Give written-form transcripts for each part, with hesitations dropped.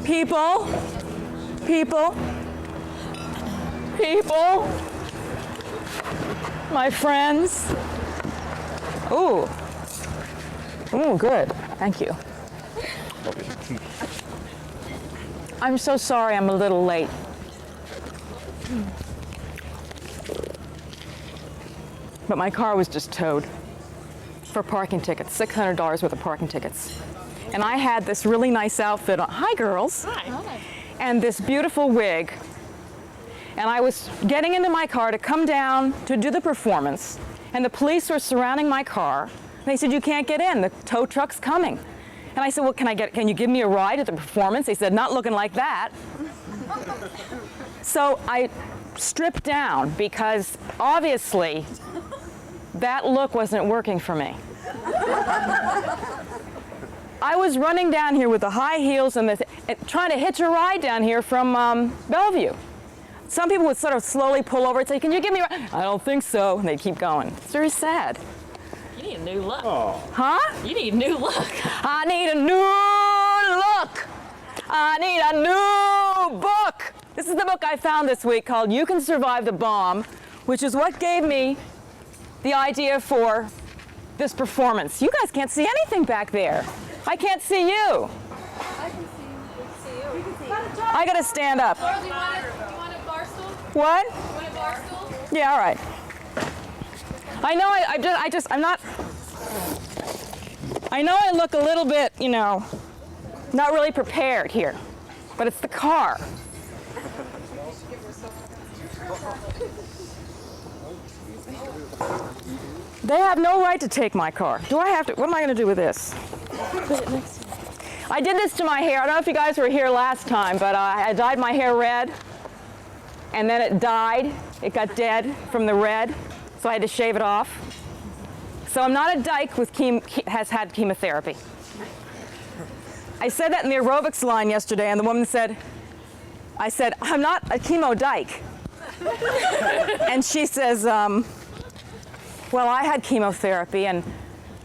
People, people, people, my friends. Ooh, ooh, good, thank you. I'm so sorry I'm a little late. But my car was just towed for parking tickets, $600 worth of parking tickets. And I had this really nice outfit on. Hi, girls. Hi. And this beautiful wig. And I was getting into my car to come down to do the performance, and the police were surrounding my car. They said, you can't get in, the tow truck's coming. And I said, well, can you give me a ride at the performance? They said, not looking like that. So I stripped down because obviously that look wasn't working for me. I was running down here with the high heels and trying to hitch a ride down here from Bellevue. Some people would sort of slowly pull over and say, can you give me a ride? I don't think so. And they'd keep going. It's very sad. You need a new look. Oh. Huh? You need a new look. I need a new look. I need a new book. This is the book I found this week called You Can Survive the Bomb, which is what gave me the idea for this performance. You guys can't see anything back there. I can't see you. I can see you. We can see you. We can see you. I gotta stand up. Laurel, do you want a bar stool? What? You want a bar stool? Yeah, all right. I know I know I look a little bit, you know, not really prepared here, but it's the car. They have no right to take my car. Do I have to? What am I going to do with this? Put it next to you. I did this to my hair. I don't know if you guys were here last time, but I dyed my hair red, and then it died. It got dead from the red, so I had to shave it off. So I'm not a dyke with has had chemotherapy. I said that in the aerobics line yesterday, and the woman said, I said, I'm not a chemo dyke. And she says, well, I had chemotherapy, and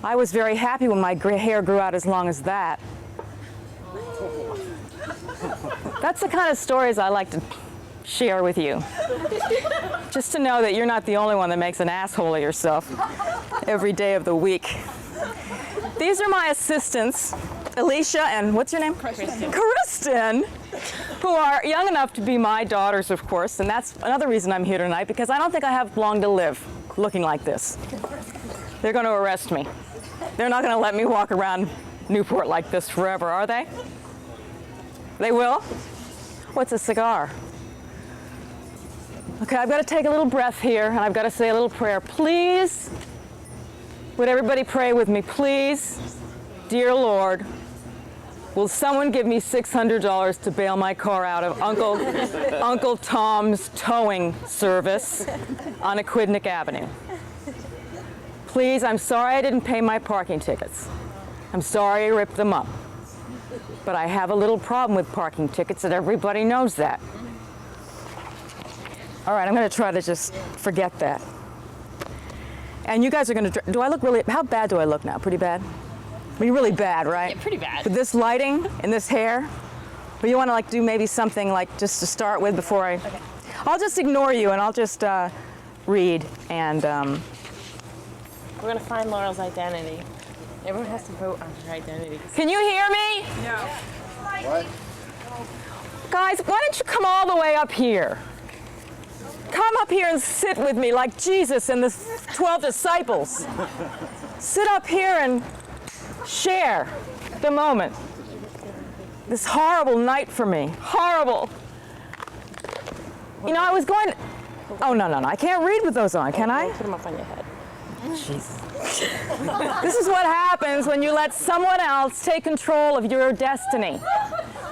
I was very happy when my gray hair grew out as long as that. That's the kind of stories I like to share with you. Just to know that you're not the only one that makes an asshole of yourself every day of the week. These are my assistants, Alicia and what's your name? Kristen, who are young enough to be my daughters, of course, and that's another reason I'm here tonight, because I don't think I have long to live looking like this. They're going to arrest me. They're not going to let me walk around Newport like this forever, are they? They will? What's a cigar? Okay, I've got to take a little breath here, and I've got to say a little prayer. Please, would everybody pray with me? Please, dear Lord, will someone give me $600 to bail my car out of Uncle Tom's towing service on Aquidneck Avenue? Please, I'm sorry I didn't pay my parking tickets. I'm sorry I ripped them up. But I have a little problem with parking tickets, and everybody knows that. All right, I'm going to try to just forget that. And you guys are going to, do I look really, how bad do I look now? Pretty bad? I mean, really bad, right? Yeah, pretty bad. With this lighting and this hair? But you want to like do maybe something like just to start with before I, Okay. I'll just ignore you and I'll just read and. We're going to find Laurel's identity. Everyone has to vote on her identity. Can you hear me? No. What? Guys, why don't you come all the way up here? Come up here and sit with me like Jesus and the 12 disciples. Sit up here and share the moment. This horrible night for me. Horrible. You know, I was going, oh, no, I can't read with those on, can I? Put them up on your head. Jesus. This is what happens when you let someone else take control of your destiny.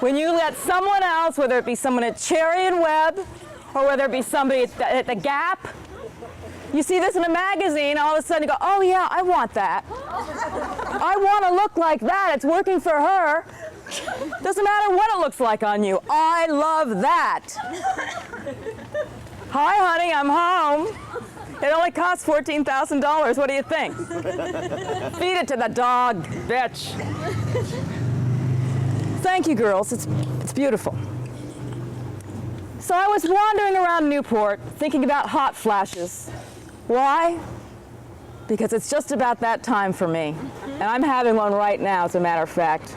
When you let someone else, whether it be someone at Cherry and Webb, or whether it be somebody at the Gap, you see this in a magazine, all of a sudden you go, oh yeah, I want that. I want to look like that. It's working for her. Doesn't matter what it looks like on you. I love that. Hi, honey, I'm home. It only costs $14,000. What do you think? Feed it to the dog, bitch. Thank you, girls. It's beautiful. So I was wandering around Newport thinking about hot flashes. Why? Because it's just about that time for me. And I'm having one right now, as a matter of fact.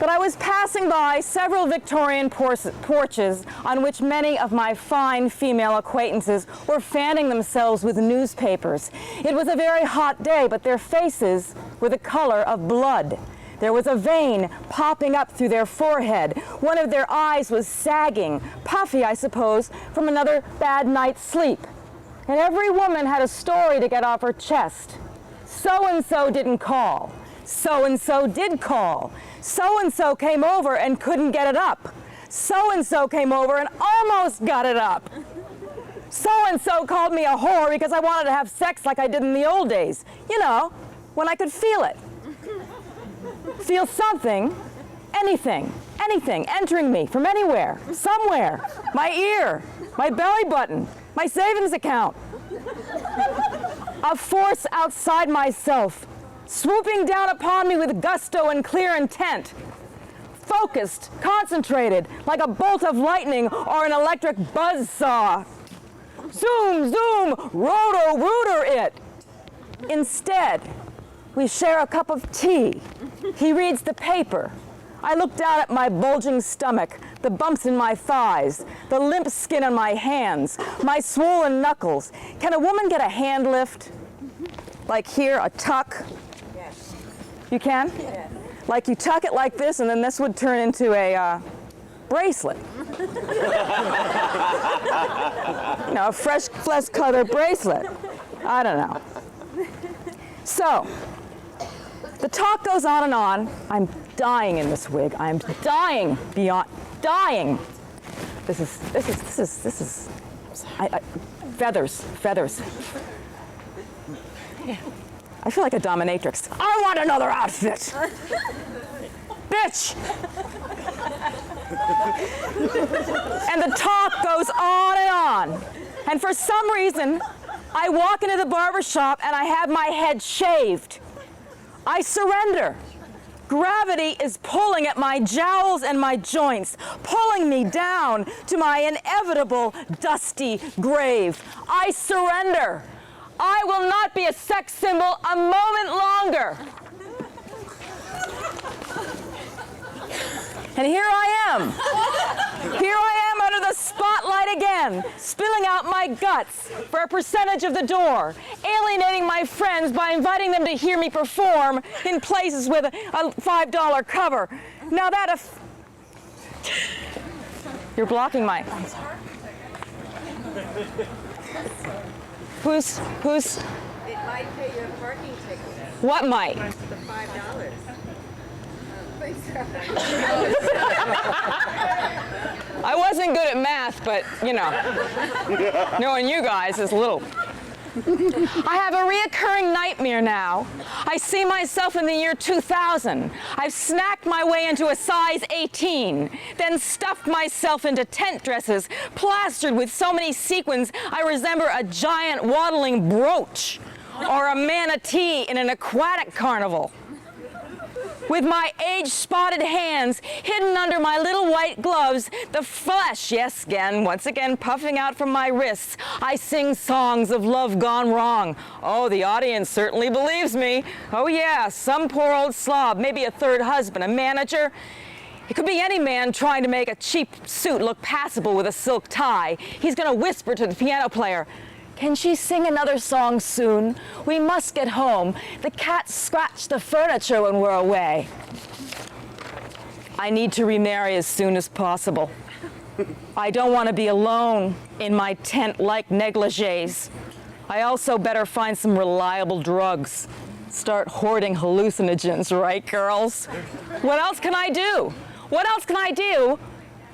But I was passing by several Victorian porches on which many of my fine female acquaintances were fanning themselves with newspapers. It was a very hot day, but their faces were the color of blood. There was a vein popping up through their forehead. One of their eyes was sagging, puffy, I suppose, from another bad night's sleep. And every woman had a story to get off her chest. So-and-so didn't call. So-and-so did call. So-and-so came over and couldn't get it up. So-and-so came over and almost got it up. So-and-so called me a whore because I wanted to have sex like I did in the old days. You know, when I could feel it. Feel something, anything, entering me from anywhere, somewhere. My ear, my belly button, my savings account. A force outside myself, swooping down upon me with gusto and clear intent. Focused, concentrated, like a bolt of lightning or an electric buzzsaw. Zoom, zoom, roto-rooter it. Instead, we share a cup of tea. He reads the paper. I look down at my bulging stomach, the bumps in my thighs, the limp skin on my hands, my swollen knuckles. Can a woman get a hand lift? Like here, a tuck? Yes. You can? Yes. Like you tuck it like this, and then this would turn into a bracelet. You know, a fresh flesh-colored bracelet. I don't know. So, the talk goes on and on. I'm dying in this wig. I'm dying beyond dying. This is feathers. I feel like a dominatrix. I want another outfit. Bitch. And the talk goes on and on. And for some reason, I walk into the barber shop and I have my head shaved. I surrender. Gravity is pulling at my jowls and my joints, pulling me down to my inevitable dusty grave. I surrender. I will not be a sex symbol a moment longer. And here I am. Here I am under the spotlight again, spilling out my guts for a percentage of the door, alienating my friends by inviting them to hear me perform in places with a $5 cover. Now that you're blocking my... Who's? It might pay your parking ticket. What might? The $5. I wasn't good at math, but, you know, knowing you guys is a little... I have a reoccurring nightmare now. I see myself in the year 2000. I've snacked my way into a size 18, then stuffed myself into tent dresses, plastered with so many sequins I resemble a giant waddling brooch or a manatee in an aquatic carnival. With my age-spotted hands hidden under my little white gloves, the flesh, yes, once again puffing out from my wrists, I sing songs of love gone wrong. Oh, the audience certainly believes me. Oh yeah, some poor old slob, maybe a third husband, a manager. It could be any man trying to make a cheap suit look passable with a silk tie. He's gonna whisper to the piano player, "Can she sing another song soon? We must get home. The cats scratch the furniture when we're away." I need to remarry as soon as possible. I don't want to be alone in my tent-like negligees. I also better find some reliable drugs. Start hoarding hallucinogens, right, girls? What else can I do? What else can I do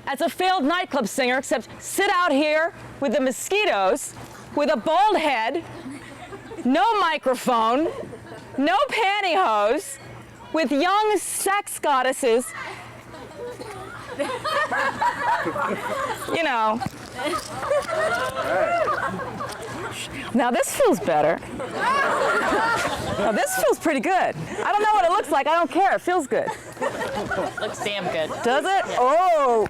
as a failed nightclub singer except sit out here with the mosquitoes, with a bald head, no microphone, no pantyhose, with young sex goddesses, you know, gosh. Now this feels better. Now this feels pretty good. I don't know what it looks like. I don't care. It feels good. Looks damn good. Does it? Yeah. Oh.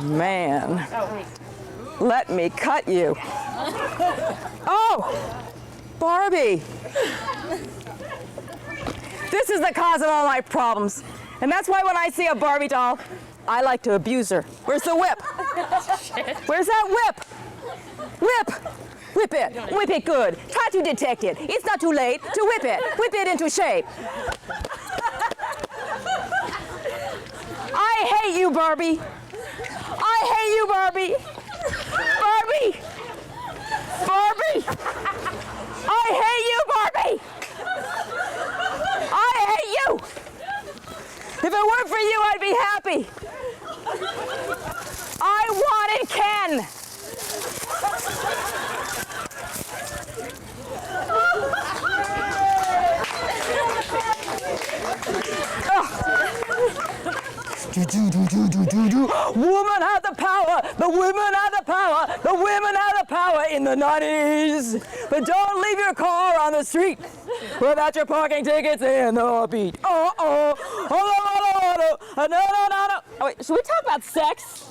Man. Oh, wait. Let me cut you. Oh, Barbie. This is the cause of all my problems. And that's why when I see a Barbie doll, I like to abuse her. Where's the whip? Where's that whip? Whip. Whip it. Whip it good. Try to detect it. It's not too late to whip it. Whip it into shape. I hate you, Barbie. I hate you, Barbie. Barbie! Barbie! I hate you, Barbie! I hate you! If it weren't for you, I'd be happy. I wanted Ken. Woman had the power, the women had the power, the women had the power in the 90s. But don't leave your car on the street without your parking tickets in the beat. Oh, oh, oh, no, no. Oh, wait, should we talk about sex?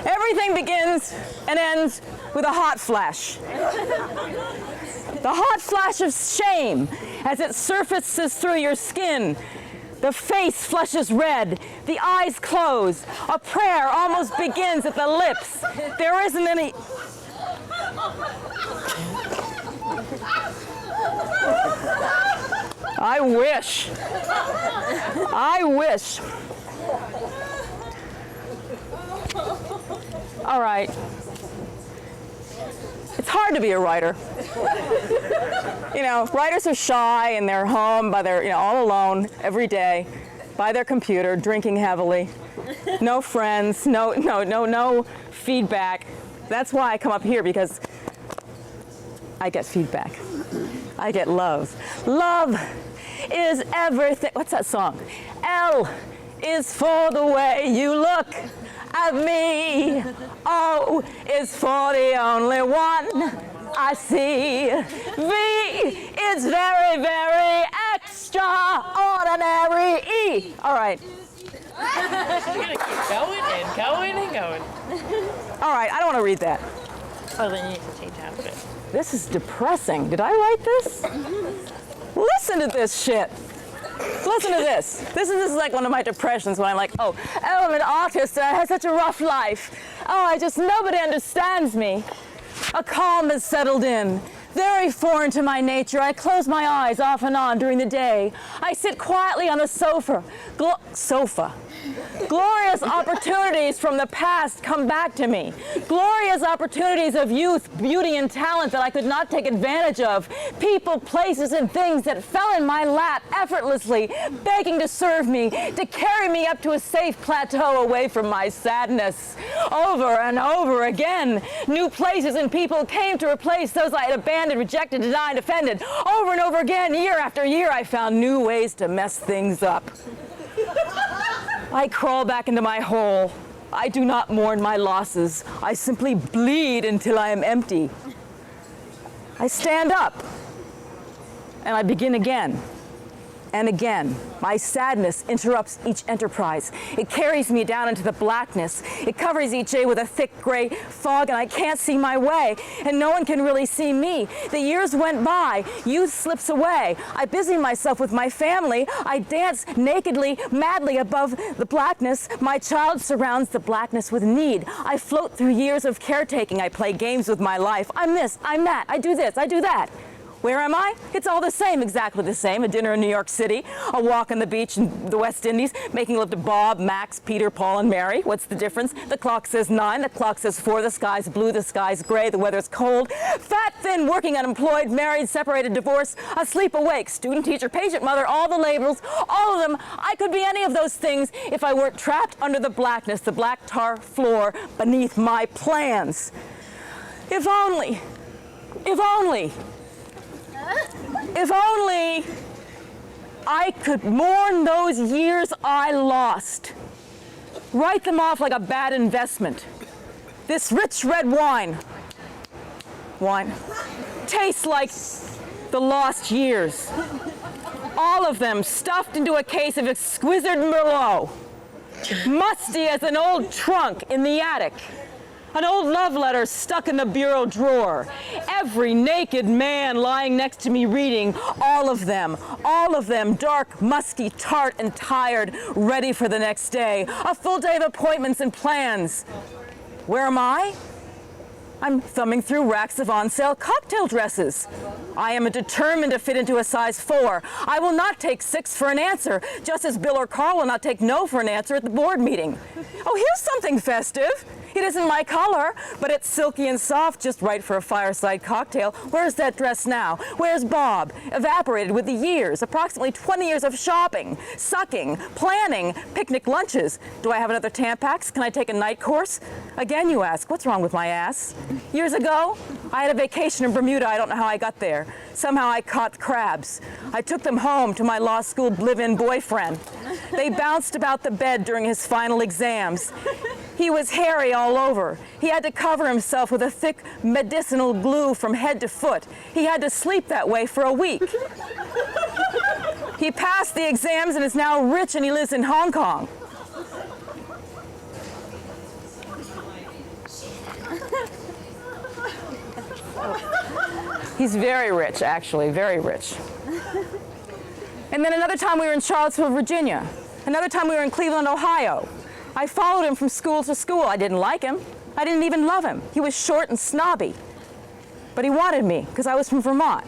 Everything begins and ends with a hot flash. The hot flash of shame as it surfaces through your skin. The face flushes red, the eyes close. A prayer almost begins at the lips. There isn't any... I wish. I wish. All right. It's hard to be a writer. You know, writers are shy and they're home by their, all alone every day by their computer, drinking heavily. No friends, no feedback. That's why I come up here, because I get feedback. I get love. Love is everything. What's that song? L is for the way you look at me. O is for the only one I see. V is very, very extraordinary. E. All right. You're gonna keep going and going and going. All right, I don't want to read that. Oh, then you need to change half of it. This is depressing. Did I write this? Listen to this shit. Listen to this. This is like one of my depressions when I'm like, oh, I'm an artist and I had such a rough life. Oh, nobody understands me. A calm has settled in. Very foreign to my nature. I close my eyes off and on during the day. I sit quietly on the sofa. Glorious opportunities from the past come back to me. Glorious opportunities of youth, beauty, and talent that I could not take advantage of. People, places, and things that fell in my lap effortlessly, begging to serve me, to carry me up to a safe plateau away from my sadness. Over and over again, new places and people came to replace those I had abandoned, rejected, denied, offended. Over and over again, year after year, I found new ways to mess things up. I crawl back into my hole. I do not mourn my losses. I simply bleed until I am empty. I stand up and I begin again and again. My sadness interrupts each enterprise. It carries me down into the blackness. It covers each day with a thick gray fog, and I can't see my way, and no one can really see me. The years went by. Youth slips away. I busy myself with my family. I dance nakedly, madly above the blackness. My child surrounds the blackness with need. I float through years of caretaking. I play games with my life. I'm this, I'm that. I do this, I do that. Where am I? It's all the same, exactly the same. A dinner in New York City, a walk on the beach in the West Indies, making love to Bob, Max, Peter, Paul, and Mary. What's the difference? The clock says 9, the clock says 4, the sky's blue, the sky's gray, the weather's cold. Fat, thin, working, unemployed, married, separated, divorced, asleep, awake, student, teacher, patient, mother, all the labels, all of them. I could be any of those things if I weren't trapped under the blackness, the black tar floor beneath my plans. If only I could mourn those years I lost. Write them off like a bad investment. This rich red wine tastes like the lost years. All of them stuffed into a case of exquisite Merlot. Musty as an old trunk in the attic. An old love letter stuck in the bureau drawer. Every naked man lying next to me reading, all of them, dark, musky, tart, and tired, ready for the next day. A full day of appointments and plans. Where am I? I'm thumbing through racks of on-sale cocktail dresses. I am determined to fit into a size 4. I will not take 6 for an answer, just as Bill or Carl will not take no for an answer at the board meeting. Oh, here's something festive. It isn't my color, but it's silky and soft, just right for a fireside cocktail. Where's that dress now? Where's Bob? Evaporated with the years, approximately 20 years of shopping, sucking, planning, picnic lunches. Do I have another Tampax? Can I take a night course? Again, you ask, what's wrong with my ass? Years ago, I had a vacation in Bermuda. I don't know how I got there. Somehow I caught crabs. I took them home to my law school live-in boyfriend. They bounced about the bed during his final exams. He was hairy all over. He had to cover himself with a thick medicinal glue from head to foot. He had to sleep that way for a week. He passed the exams and is now rich, and he lives in Hong Kong. He's very rich, actually, very rich. And then another time we were in Charlottesville, Virginia. Another time we were in Cleveland, Ohio. I followed him from school to school. I didn't like him. I didn't even love him. He was short and snobby. But he wanted me because I was from Vermont.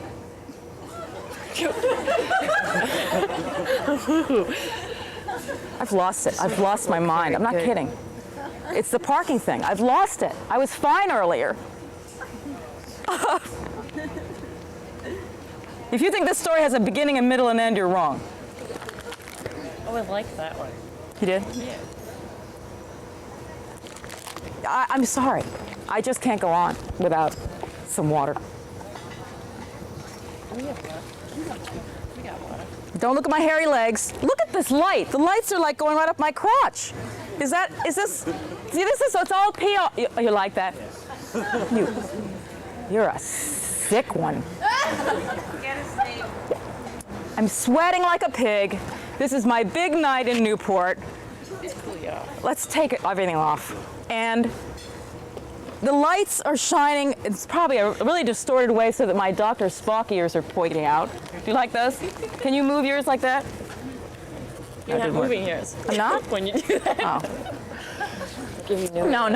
I've lost it. I've lost my mind. I'm not kidding. It's the parking thing. I've lost it. I was fine earlier. If you think this story has a beginning, a middle, and end, you're wrong. Oh, I like that one. You did? Yeah. I'm sorry. I just can't go on without some water. We have water. We got water. Don't look at my hairy legs. Look at this light. The lights are like going right up my crotch. Is this, see this is, so it's all pee. You like that? You're a sick one. I'm sweating like a pig. This is my big night in Newport. Let's take everything off. And the lights are shining. It's probably a really distorted way so that my Dr. Spock ears are pointing out. Do you like those? Can you move yours like that? You're not moving yours. I'm not? When you do that. Oh. Give you new No.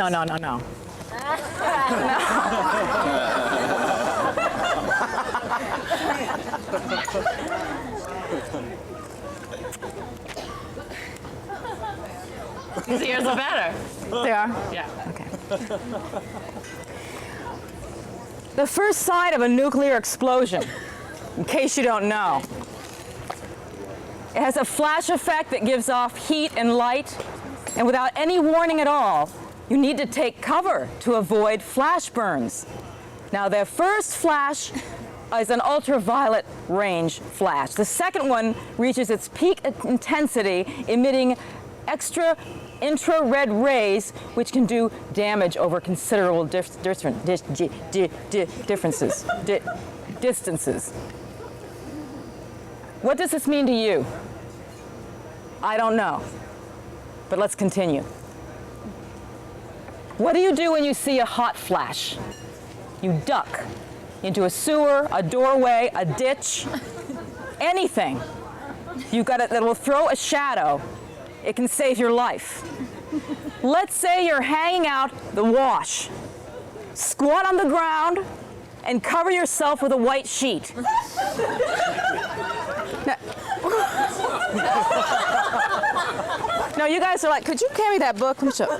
These ears are better. They are? Yeah. Okay. The first sign of a nuclear explosion, in case you don't know, it has a flash effect that gives off heat and light, and without any warning at all, you need to take cover to avoid flash burns. Now, the first flash is an ultraviolet range flash. The second one reaches its peak intensity, emitting infrared rays, which can do damage over considerable distances. What does this mean to you? I don't know, but let's continue. What do you do when you see a hot flash? You duck into a sewer, a doorway, a ditch, anything. You've got it that will throw a shadow. It can save your life. Let's say you're hanging out the wash. Squat on the ground and cover yourself with a white sheet. No, you guys are like, could you carry that book? Let me show.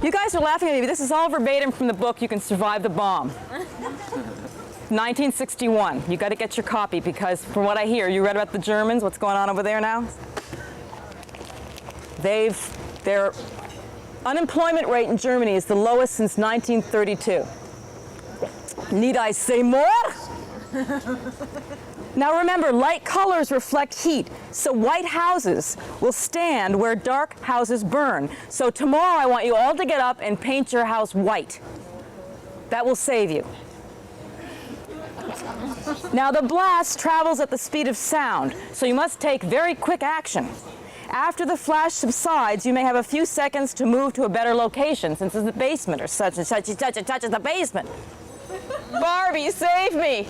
You guys are laughing at me, but this is all verbatim from the book, You Can Survive the Bomb. 1961. You got to get your copy because from what I hear, you read about the Germans, what's going on over there now? Their unemployment rate in Germany is the lowest since 1932. Need I say more? Now remember, light colors reflect heat, so white houses will stand where dark houses burn. So tomorrow I want you all to get up and paint your house white. That will save you. Now the blast travels at the speed of sound, so you must take very quick action. After the flash subsides, you may have a few seconds to move to a better location, since it's the basement or such and such and such and such is the basement. Barbie, save me!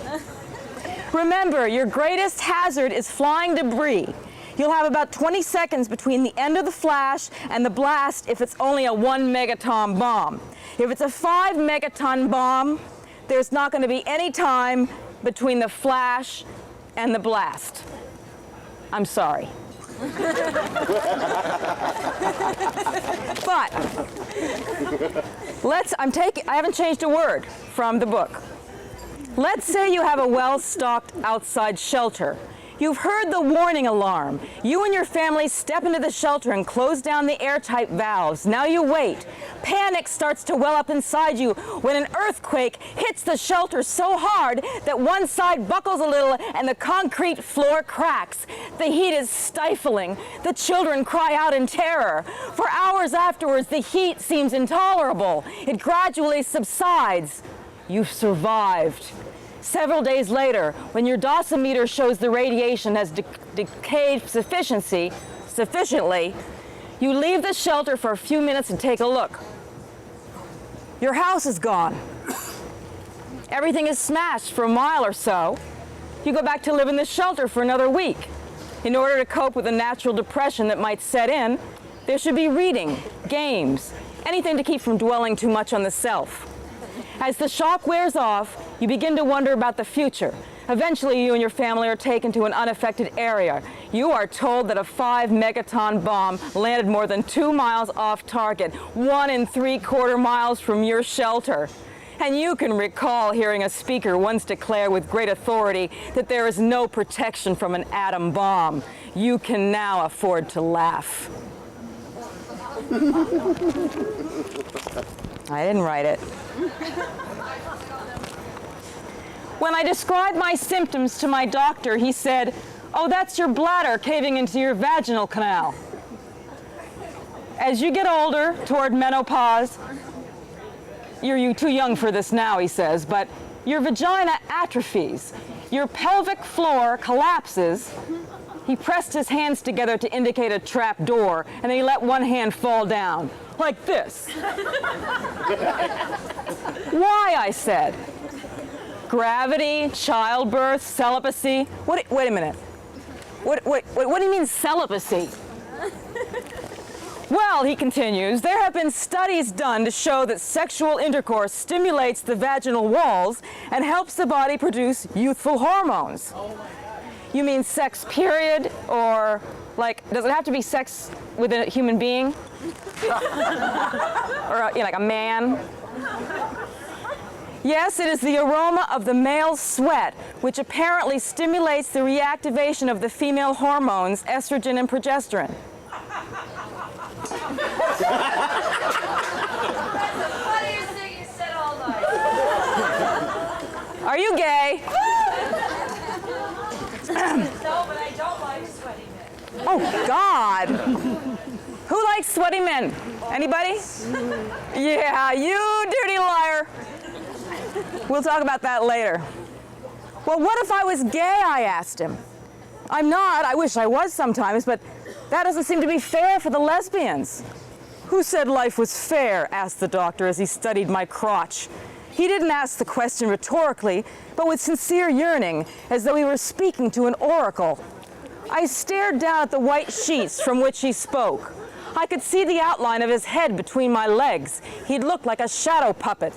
Remember, your greatest hazard is flying debris. You'll have about 20 seconds between the end of the flash and the blast if it's only a 1 megaton bomb. If it's a 5 megaton bomb, there's not going to be any time between the flash and the blast. I'm sorry. But I haven't changed a word from the book. Let's say you have a well-stocked outside shelter. You've heard the warning alarm. You and your family step into the shelter and close down the airtight valves. Now you wait. Panic starts to well up inside you when an earthquake hits the shelter so hard that one side buckles a little and the concrete floor cracks. The heat is stifling. The children cry out in terror. For hours afterwards, the heat seems intolerable. It gradually subsides. You've survived. Several days later, when your dosimeter shows the radiation has decayed sufficiently, you leave the shelter for a few minutes and take a look. Your house is gone. Everything is smashed for a mile or so. You go back to live in the shelter for another week. In order to cope with the natural depression that might set in, there should be reading, games, anything to keep from dwelling too much on the self. As the shock wears off, you begin to wonder about the future. Eventually, you and your family are taken to an unaffected area. You are told that a 5 megaton bomb landed more than 2 miles off target, 1 3/4 miles from your shelter. And you can recall hearing a speaker once declare with great authority that there is no protection from an atom bomb. You can now afford to laugh. I didn't write it. When I described my symptoms to my doctor, he said, "Oh, that's your bladder caving into your vaginal canal." As you get older, toward menopause, you're too young for this now, he says, but your vagina atrophies. Your pelvic floor collapses. He pressed his hands together to indicate a trap door, and then he let one hand fall down, like this. Why, I said. Gravity, childbirth, celibacy. Wait a minute. What do you mean celibacy? Well, he continues, there have been studies done to show that sexual intercourse stimulates the vaginal walls and helps the body produce youthful hormones. You mean sex period, or does it have to be sex with a human being? Or like a man? Yes, it is the aroma of the male sweat, which apparently stimulates the reactivation of the female hormones, estrogen and progesterone. That's the funniest thing you said all night. Are you gay? No, but I don't like sweaty men. Oh, God. Who likes sweaty men? Anybody? Yeah, you dirty liar. We'll talk about that later. Well, what if I was gay, I asked him. I'm not. I wish I was sometimes, but that doesn't seem to be fair for the lesbians. Who said life was fair? Asked the doctor as he studied my crotch. He didn't ask the question rhetorically, but with sincere yearning, as though he were speaking to an oracle. I stared down at the white sheets from which he spoke. I could see the outline of his head between my legs. He looked like a shadow puppet.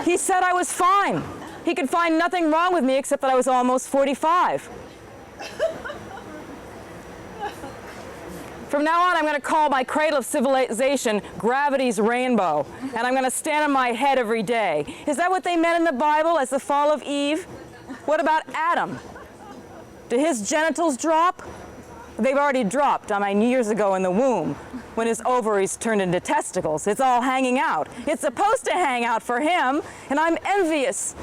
He said I was fine. He could find nothing wrong with me except that I was almost 45. From now on, I'm going to call my cradle of civilization gravity's rainbow, and I'm going to stand on my head every day. Is that what they meant in the Bible as the fall of Eve? What about Adam? Did his genitals drop? They've already dropped, years ago in the womb, when his ovaries turned into testicles. It's all hanging out. It's supposed to hang out for him, and I'm envious.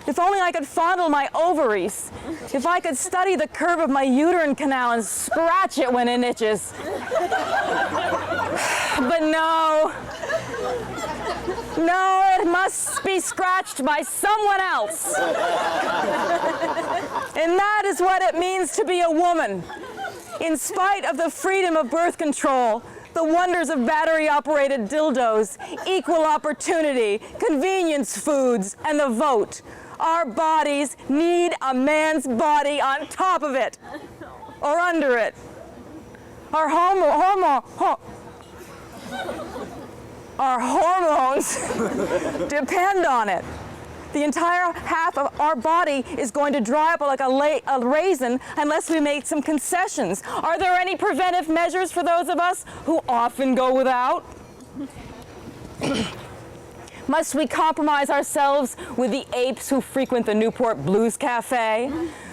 If only I could fondle my ovaries. If I could study the curve of my uterine canal and scratch it when it itches. But no. No, it must be scratched by someone else. And that is what it means to be a woman. In spite of the freedom of birth control, the wonders of battery-operated dildos, equal opportunity, convenience foods, and the vote, our bodies need a man's body on top of it, or under it. Our hormones depend on it. The entire half of our body is going to dry up like a raisin unless we make some concessions. Are there any preventive measures for those of us who often go without? Must we compromise ourselves with the apes who frequent the Newport Blues Cafe?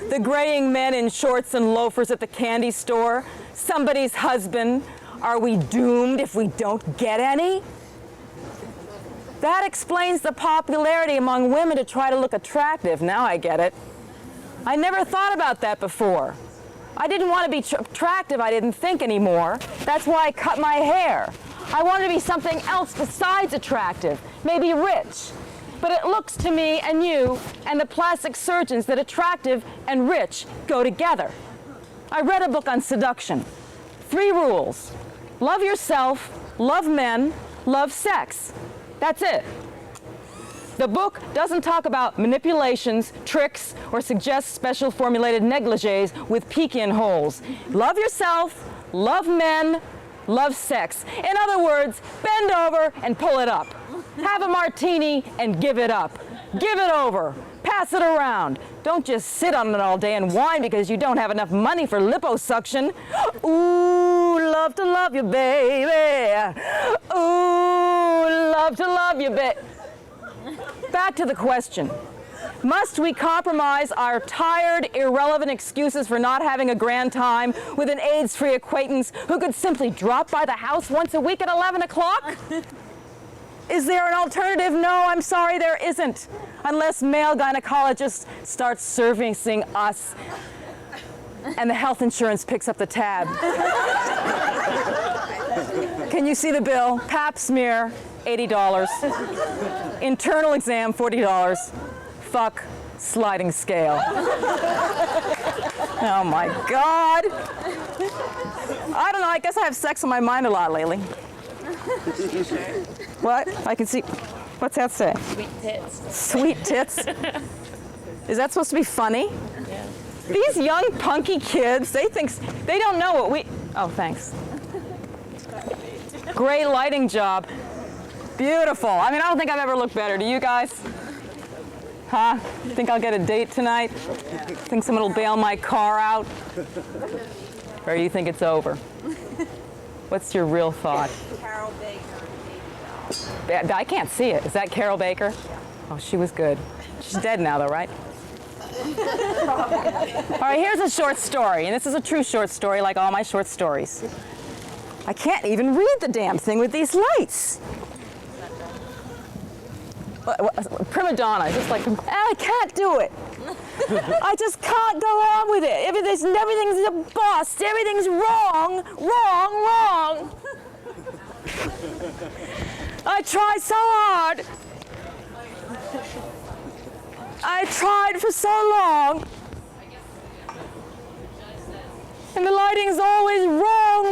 The graying men in shorts and loafers at the candy store? Somebody's husband? Are we doomed if we don't get any? That explains the popularity among women to try to look attractive. Now I get it. I never thought about that before. I didn't want to be attractive, I didn't think anymore. That's why I cut my hair. I wanted to be something else besides attractive, maybe rich. But it looks to me and you and the plastic surgeons that attractive and rich go together. I read a book on seduction. 3 rules. Love yourself, love men, love sex. That's it. The book doesn't talk about manipulations, tricks, or suggest special formulated negligés with peek-in holes. Love yourself, love men, love sex. In other words, bend over and pull it up. Have a martini and give it up. Give it over. Pass it around. Don't just sit on it all day and whine because you don't have enough money for liposuction. Ooh, love to love you, baby. Ooh, love to love you, baby. Back to the question. Must we compromise our tired, irrelevant excuses for not having a grand time with an AIDS-free acquaintance who could simply drop by the house once a week at 11 o'clock? Is there an alternative? No, I'm sorry, there isn't. Unless male gynecologists start servicing us and the health insurance picks up the tab. Can you see the bill? Pap smear, $80. Internal exam, $40. Fuck, sliding scale. Oh my God. I don't know, I guess I have sex on my mind a lot lately. What? I can see. What's that say? Sweet tits. Sweet tits? Is that supposed to be funny? Yeah. These young punky kids, they don't know what we, oh, thanks. Great lighting job. Beautiful. I mean, I don't think I've ever looked better. Do you guys? Huh? Think I'll get a date tonight? Think someone will bail my car out? Or you think it's over? What's your real thought? Carol Baker. I can't see it. Is that Carol Baker? Oh, she was good. She's dead now, though, right? All right, here's a short story, and this is a true short story like all my short stories. I can't even read the damn thing with these lights. Prima donna, just like, I can't do it. I just can't go on with it. Everything's a bust. Everything's wrong. I tried so hard. I tried for so long. And the lighting's always wrong.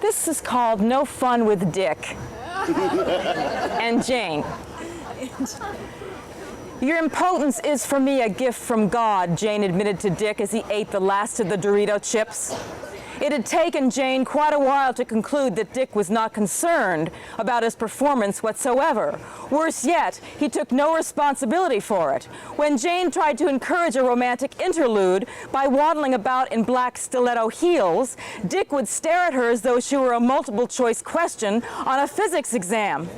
This is called No Fun with Dick and Jane. Your impotence is for me a gift from God, Jane admitted to Dick as he ate the last of the Dorito chips. It had taken Jane quite a while to conclude that Dick was not concerned about his performance whatsoever. Worse yet, he took no responsibility for it. When Jane tried to encourage a romantic interlude by waddling about in black stiletto heels, Dick would stare at her as though she were a multiple-choice question on a physics exam.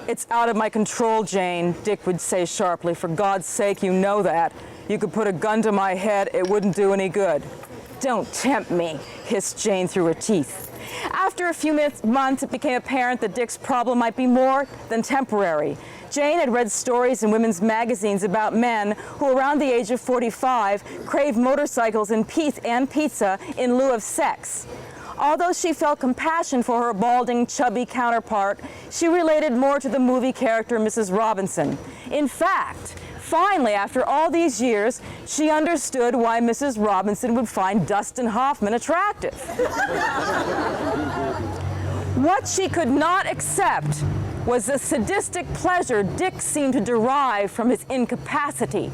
It's out of my control, Jane, Dick would say sharply. For God's sake, you know that. You could put a gun to my head, it wouldn't do any good. Don't tempt me, hissed Jane through her teeth. After a few months, it became apparent that Dick's problem might be more than temporary. Jane had read stories in women's magazines about men who, around the age of 45, crave motorcycles and pizza in lieu of sex. Although she felt compassion for her balding, chubby counterpart, she related more to the movie character Mrs. Robinson. In fact, finally, after all these years, she understood why Mrs. Robinson would find Dustin Hoffman attractive. What she could not accept was the sadistic pleasure Dick seemed to derive from his incapacity.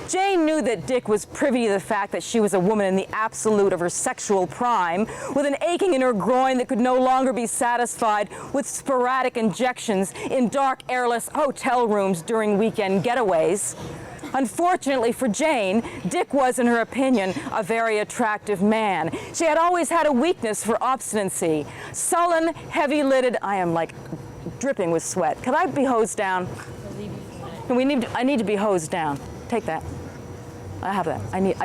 Jane knew that Dick was privy to the fact that she was a woman in the absolute of her sexual prime, with an aching in her groin that could no longer be satisfied with sporadic injections in dark, airless hotel rooms during weekend getaways. Unfortunately for Jane, Dick was, in her opinion, a very attractive man. She had always had a weakness for obstinacy. Sullen, heavy-lidded, I am like dripping with sweat. Can I be hosed down? I need to be hosed down. Take that. I have that. I need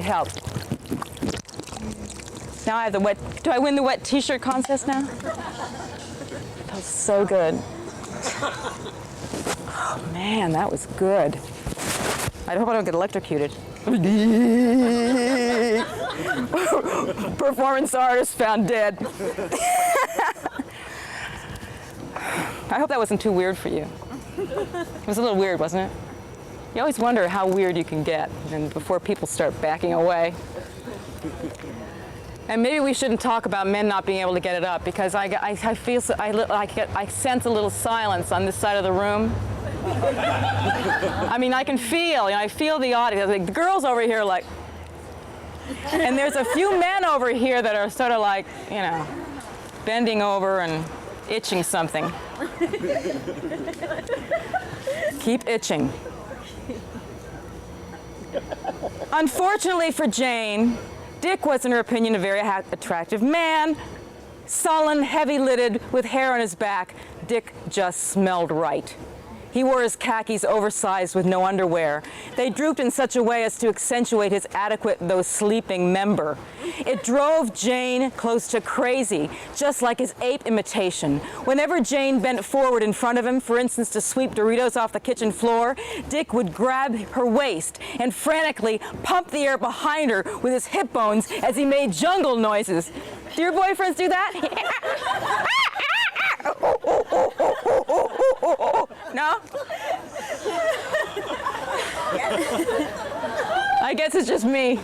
help. Now I have the wet, do I win the wet t-shirt contest now? Feels so good. Oh man, that was good. I hope I don't get electrocuted. Performance artist found dead. I hope that wasn't too weird for you. It was a little weird, wasn't it? You always wonder how weird you can get, and before people start backing away. And maybe we shouldn't talk about men not being able to get it up, because I sense a little silence on this side of the room. I mean, I can feel, I feel the audience. Like, the girls over here, like, and there's a few men over here that are sort of like, bending over and itching something. Keep itching. Unfortunately for Jane, Dick was, in her opinion, a very attractive man. Sullen, heavy-lidded, with hair on his back, Dick just smelled right. He wore his khakis oversized with no underwear. They drooped in such a way as to accentuate his adequate, though sleeping, member. It drove Jane close to crazy, just like his ape imitation. Whenever Jane bent forward in front of him, for instance, to sweep Doritos off the kitchen floor, Dick would grab her waist and frantically pump the air behind her with his hip bones as he made jungle noises. Do your boyfriends do that? No? I guess it's just me.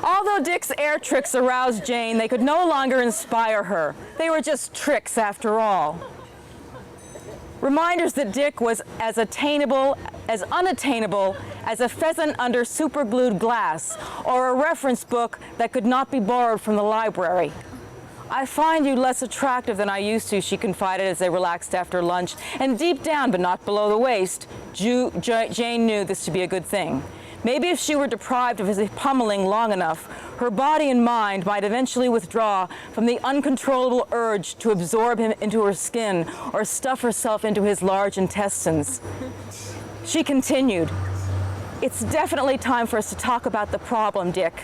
Although Dick's air tricks aroused Jane, they could no longer inspire her. They were just tricks after all. Reminders that Dick was as unattainable as a pheasant under superglued glass, or a reference book that could not be borrowed from the library. I find you less attractive than I used to, she confided as they relaxed after lunch, and deep down, but not below the waist, Jane knew this to be a good thing. Maybe if she were deprived of his pummeling long enough, her body and mind might eventually withdraw from the uncontrollable urge to absorb him into her skin or stuff herself into his large intestines. She continued, "It's definitely time for us to talk about the problem, Dick."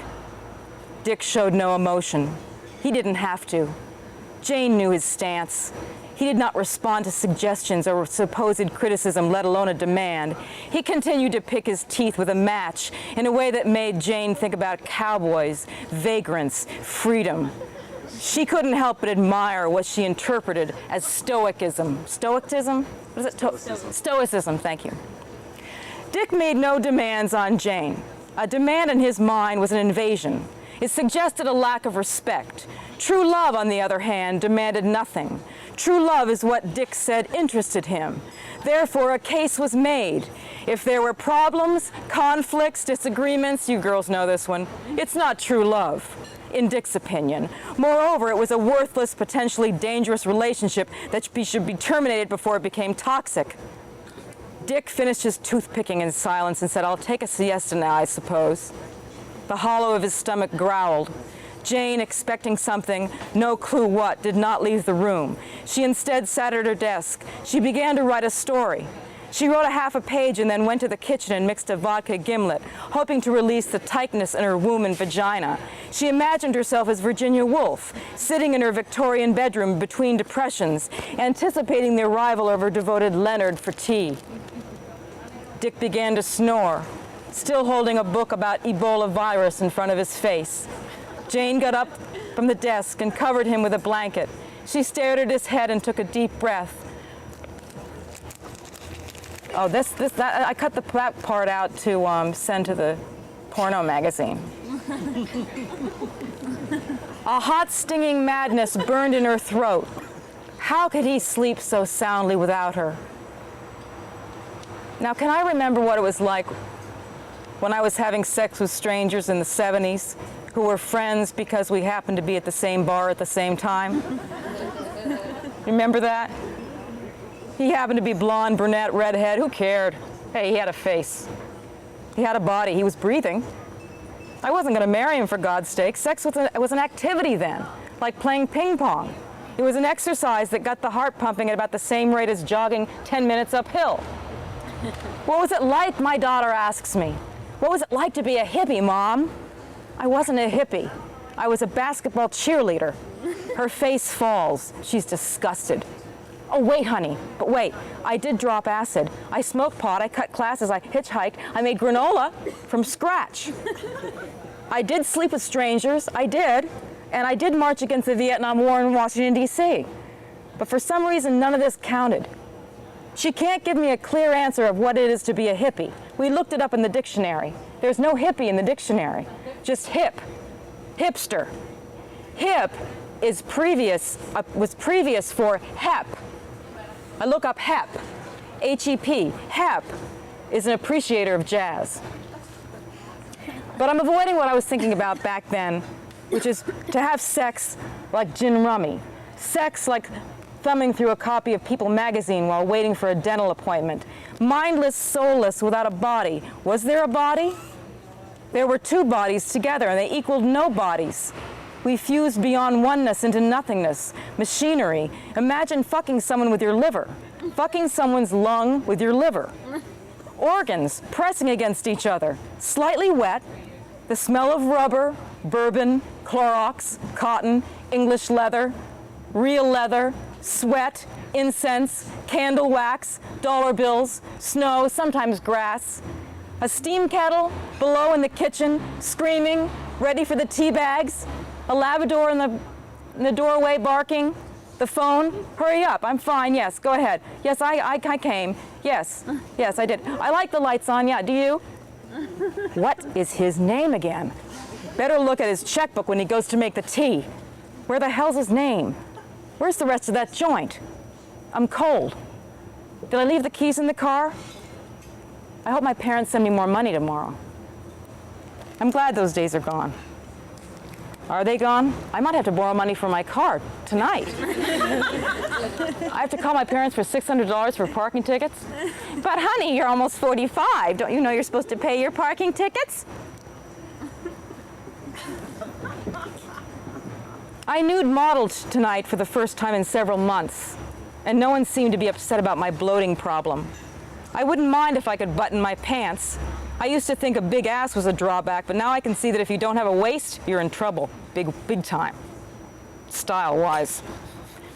Dick showed no emotion. He didn't have to. Jane knew his stance. He did not respond to suggestions or supposed criticism, let alone a demand. He continued to pick his teeth with a match in a way that made Jane think about cowboys, vagrants, freedom. She couldn't help but admire what she interpreted as stoicism. Stoicism? What is it? Stoicism, thank you. Dick made no demands on Jane. A demand in his mind was an invasion. It suggested a lack of respect. True love, on the other hand, demanded nothing. True love is what Dick said interested him. Therefore, a case was made. If there were problems, conflicts, disagreements, you girls know this one, it's not true love, in Dick's opinion. Moreover, it was a worthless, potentially dangerous relationship that should be terminated before it became toxic. Dick finished his toothpicking in silence and said, "I'll take a siesta now, I suppose." The hollow of his stomach growled. Jane, expecting something, no clue what, did not leave the room. She instead sat at her desk. She began to write a story. She wrote a half a page and then went to the kitchen and mixed a vodka gimlet, hoping to release the tightness in her womb and vagina. She imagined herself as Virginia Woolf, sitting in her Victorian bedroom between depressions, anticipating the arrival of her devoted Leonard for tea. Dick began to snore, still holding a book about Ebola virus in front of his face. Jane got up from the desk and covered him with a blanket. She stared at his head and took a deep breath. Oh, that I cut that part out to send to the porno magazine. A hot, stinging madness burned in her throat. How could he sleep so soundly without her? Now, can I remember what it was like when I was having sex with strangers in the 70s who were friends because we happened to be at the same bar at the same time? Remember that? He happened to be blonde, brunette, redhead. Who cared? Hey, he had a face. He had a body. He was breathing. I wasn't going to marry him, for God's sake. Sex was an activity then, like playing ping pong. It was an exercise that got the heart pumping at about the same rate as jogging 10 minutes uphill. What was it like, my daughter asks me. What was it like to be a hippie, Mom? I wasn't a hippie. I was a basketball cheerleader. Her face falls. She's disgusted. Oh, wait, honey, but wait, I did drop acid. I smoked pot, I cut classes, I hitchhiked, I made granola from scratch. I did sleep with strangers, I did, and I did march against the Vietnam War in Washington, D.C. But for some reason, none of this counted. She can't give me a clear answer of what it is to be a hippie. We looked it up in the dictionary. There's no hippie in the dictionary, just hip, hipster. Hip is was previous for hep. I look up HEP, H-E-P. HEP is an appreciator of jazz. But I'm avoiding what I was thinking about back then, which is to have sex like gin rummy. Sex like thumbing through a copy of People magazine while waiting for a dental appointment. Mindless, soulless, without a body. Was there a body? There were two bodies together, and they equaled no bodies. We fused beyond oneness into nothingness, machinery. Imagine fucking someone with your liver, fucking someone's lung with your liver. Organs pressing against each other, slightly wet, the smell of rubber, bourbon, Clorox, cotton, English leather, real leather, sweat, incense, candle wax, dollar bills, snow, sometimes grass. A steam kettle below in the kitchen, screaming, ready for the tea bags. A Labrador in the doorway barking. The phone, hurry up, I'm fine, yes, go ahead. Yes, I came, yes, I did. I like the lights on, yeah, do you? What is his name again? Better look at his checkbook when he goes to make the tea. Where the hell's his name? Where's the rest of that joint? I'm cold. Did I leave the keys in the car? I hope my parents send me more money tomorrow. I'm glad those days are gone. Are they gone? I might have to borrow money for my car tonight. I have to call my parents for $600 for parking tickets. But honey, you're almost 45. Don't you know you're supposed to pay your parking tickets? I nude modeled tonight for the first time in several months, and no one seemed to be upset about my bloating problem. I wouldn't mind if I could button my pants. I used to think a big ass was a drawback, but now I can see that if you don't have a waist, you're in trouble. Big time. Style-wise.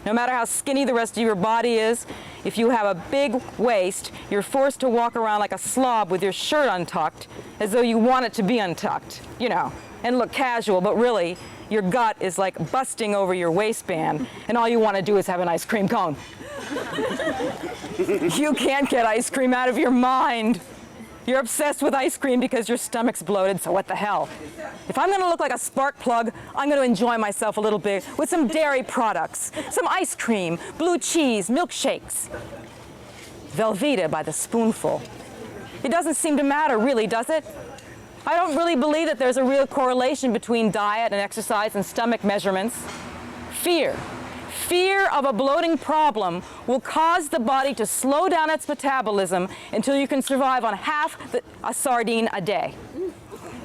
No matter how skinny the rest of your body is, if you have a big waist, you're forced to walk around like a slob with your shirt untucked, as though you want it to be untucked, you know, and look casual, but really, your gut is like busting over your waistband, and all you want to do is have an ice cream cone. You can't get ice cream out of your mind. You're obsessed with ice cream because your stomach's bloated, so what the hell? If I'm gonna look like a spark plug, I'm gonna enjoy myself a little bit with some dairy products, some ice cream, blue cheese, milkshakes. Velveeta by the spoonful. It doesn't seem to matter, really, does it? I don't really believe that there's a real correlation between diet and exercise and stomach measurements. Fear. Fear of a bloating problem will cause the body to slow down its metabolism until you can survive on half a sardine a day.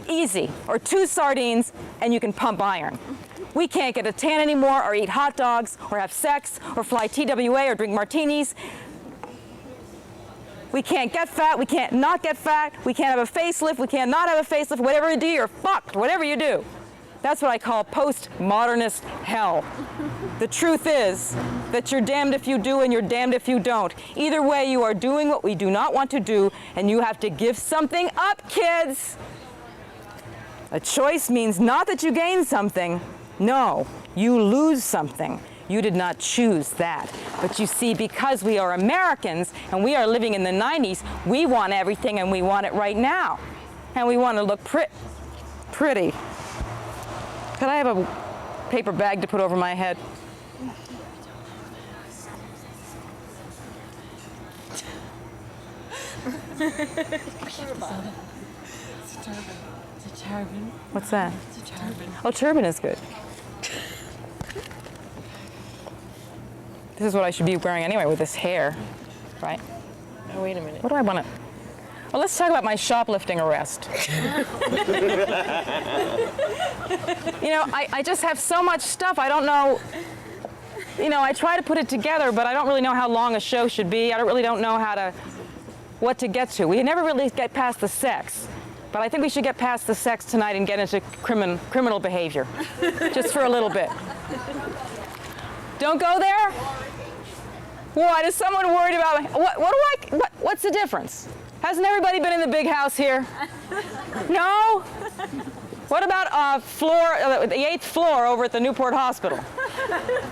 Easy. Or 2 sardines and you can pump iron. We can't get a tan anymore or eat hot dogs or have sex or fly TWA or drink martinis. We can't get fat, we can't not get fat, we can't have a facelift, we can't not have a facelift, whatever you do, you're fucked, whatever you do. That's what I call post-modernist hell. The truth is that you're damned if you do and you're damned if you don't. Either way, you are doing what we do not want to do, and you have to give something up, kids. A choice means not that you gain something. No, you lose something. You did not choose that. But you see, because we are Americans and we are living in the 90s, we want everything and we want it right now. And we want to look pretty. Could I have a paper bag to put over my head? It's a turban. What's that? It's a turban. Oh, turban is good. This is what I should be wearing anyway with this hair, right? Oh, wait a minute. What do I want to... Well, let's talk about my shoplifting arrest. You know, I just have so much stuff. I don't know... You know, I try to put it together, but I don't really know how long a show should be. I really don't know what to get to. We never really get past the sex. But I think we should get past the sex tonight and get into criminal behavior. Just for a little bit. Don't go there? What, is someone worried about me? What's the difference? Hasn't everybody been in the big house here? No? What about the 8th floor over at the Newport Hospital?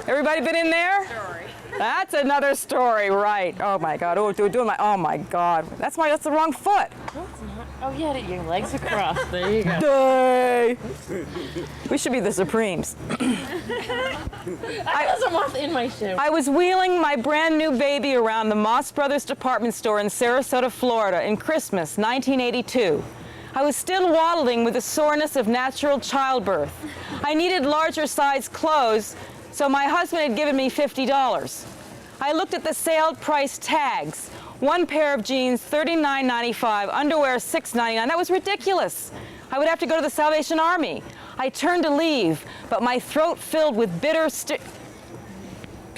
Everybody been in there? That's another story, right? Oh my God! Oh my God! That's the wrong foot. No, it's not. Oh yeah, your legs are crossed. There you go. Day. We should be the Supremes. I was a moth in my shoe. I was wheeling my brand new baby around the Moss Brothers department store in Sarasota, Florida, in Christmas 1982. I was still waddling with the soreness of natural childbirth. I needed larger size clothes, so my husband had given me $50. I looked at the sale price tags. One pair of jeans, $39.95, underwear, $6.99. That was ridiculous. I would have to go to the Salvation Army. I turned to leave, but my throat filled with bitter,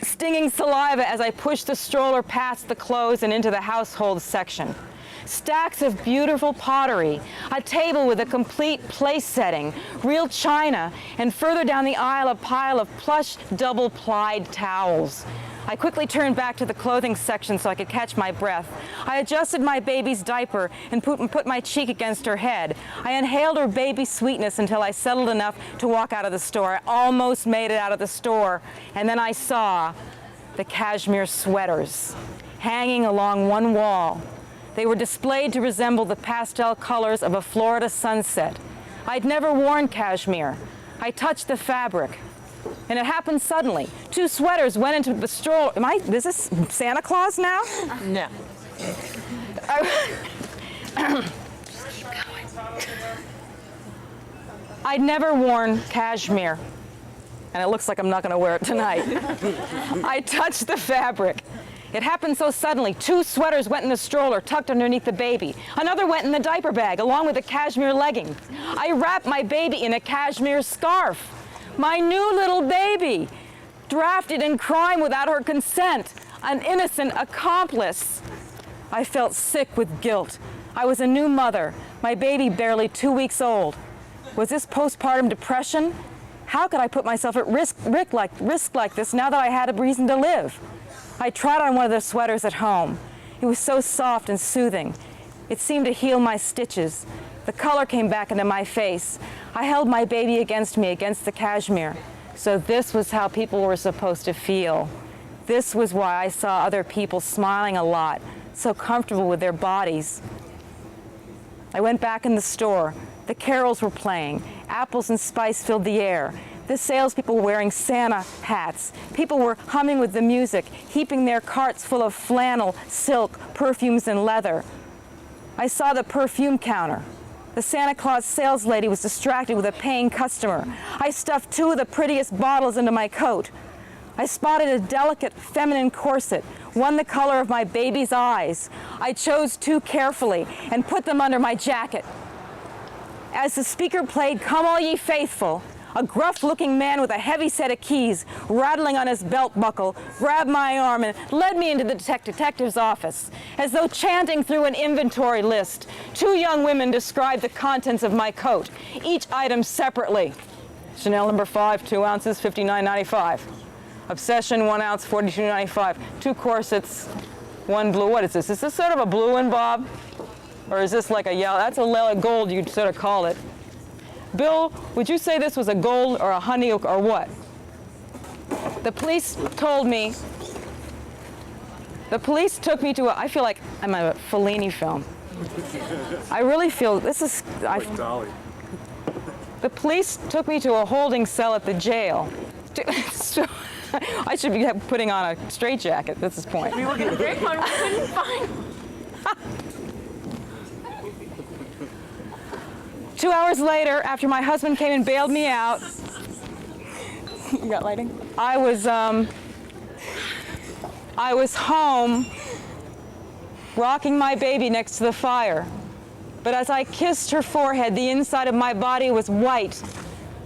stinging saliva as I pushed the stroller past the clothes and into the household section. Stacks of beautiful pottery, a table with a complete place setting, real china, and further down the aisle a pile of plush double-plied towels. I quickly turned back to the clothing section so I could catch my breath. I adjusted my baby's diaper and put my cheek against her head. I inhaled her baby sweetness until I settled enough to walk out of the store. I almost made it out of the store, and then I saw the cashmere sweaters hanging along one wall. They were displayed to resemble the pastel colors of a Florida sunset. I'd never worn cashmere. I touched the fabric, and it happened suddenly. 2 sweaters went into the stroller. Is this Santa Claus now? No. I'd never worn cashmere, and it looks like I'm not going to wear it tonight. I touched the fabric. It happened so suddenly. 2 sweaters went in the stroller, tucked underneath the baby. Another went in the diaper bag, along with a cashmere legging. I wrapped my baby in a cashmere scarf. My new little baby, drafted in crime without her consent, an innocent accomplice. I felt sick with guilt. I was a new mother, my baby barely 2 weeks old. Was this postpartum depression? How could I put myself at risk like this now that I had a reason to live? I tried on one of the sweaters at home. It was so soft and soothing. It seemed to heal my stitches. The color came back into my face. I held my baby against me, against the cashmere. So this was how people were supposed to feel. This was why I saw other people smiling a lot, so comfortable with their bodies. I went back in the store. The carols were playing. Apples and spice filled the air. The salespeople were wearing Santa hats. People were humming with the music, heaping their carts full of flannel, silk, perfumes, and leather. I saw the perfume counter. The Santa Claus sales lady was distracted with a paying customer. I stuffed 2 of the prettiest bottles into my coat. I spotted a delicate feminine corset, one the color of my baby's eyes. I chose 2 carefully and put them under my jacket. As the speaker played "Come All Ye Faithful," A gruff-looking man with a heavy set of keys rattling on his belt buckle grabbed my arm and led me into the detective's office. As though chanting through an inventory list, two young women described the contents of my coat, each item separately. Chanel number 5, 2 ounces, $59.95. Obsession, 1 ounce, $42.95. 2 corsets, 1 blue. What is this? Is this sort of a blue one, Bob? Or is this like a yellow? That's a gold, you'd sort of call it. Bill, would you say this was a gold or a honey or what? The police told me, the police took me to I feel like I'm a Fellini film. I really feel, this is, Like Dolly. the police took me to a holding cell at the jail. I should be putting on a straitjacket at this point. We were getting great fun. We couldn't find. 2 hours later, after my husband came and bailed me out, you got lighting? I was home, rocking my baby next to the fire. But as I kissed her forehead, the inside of my body was white,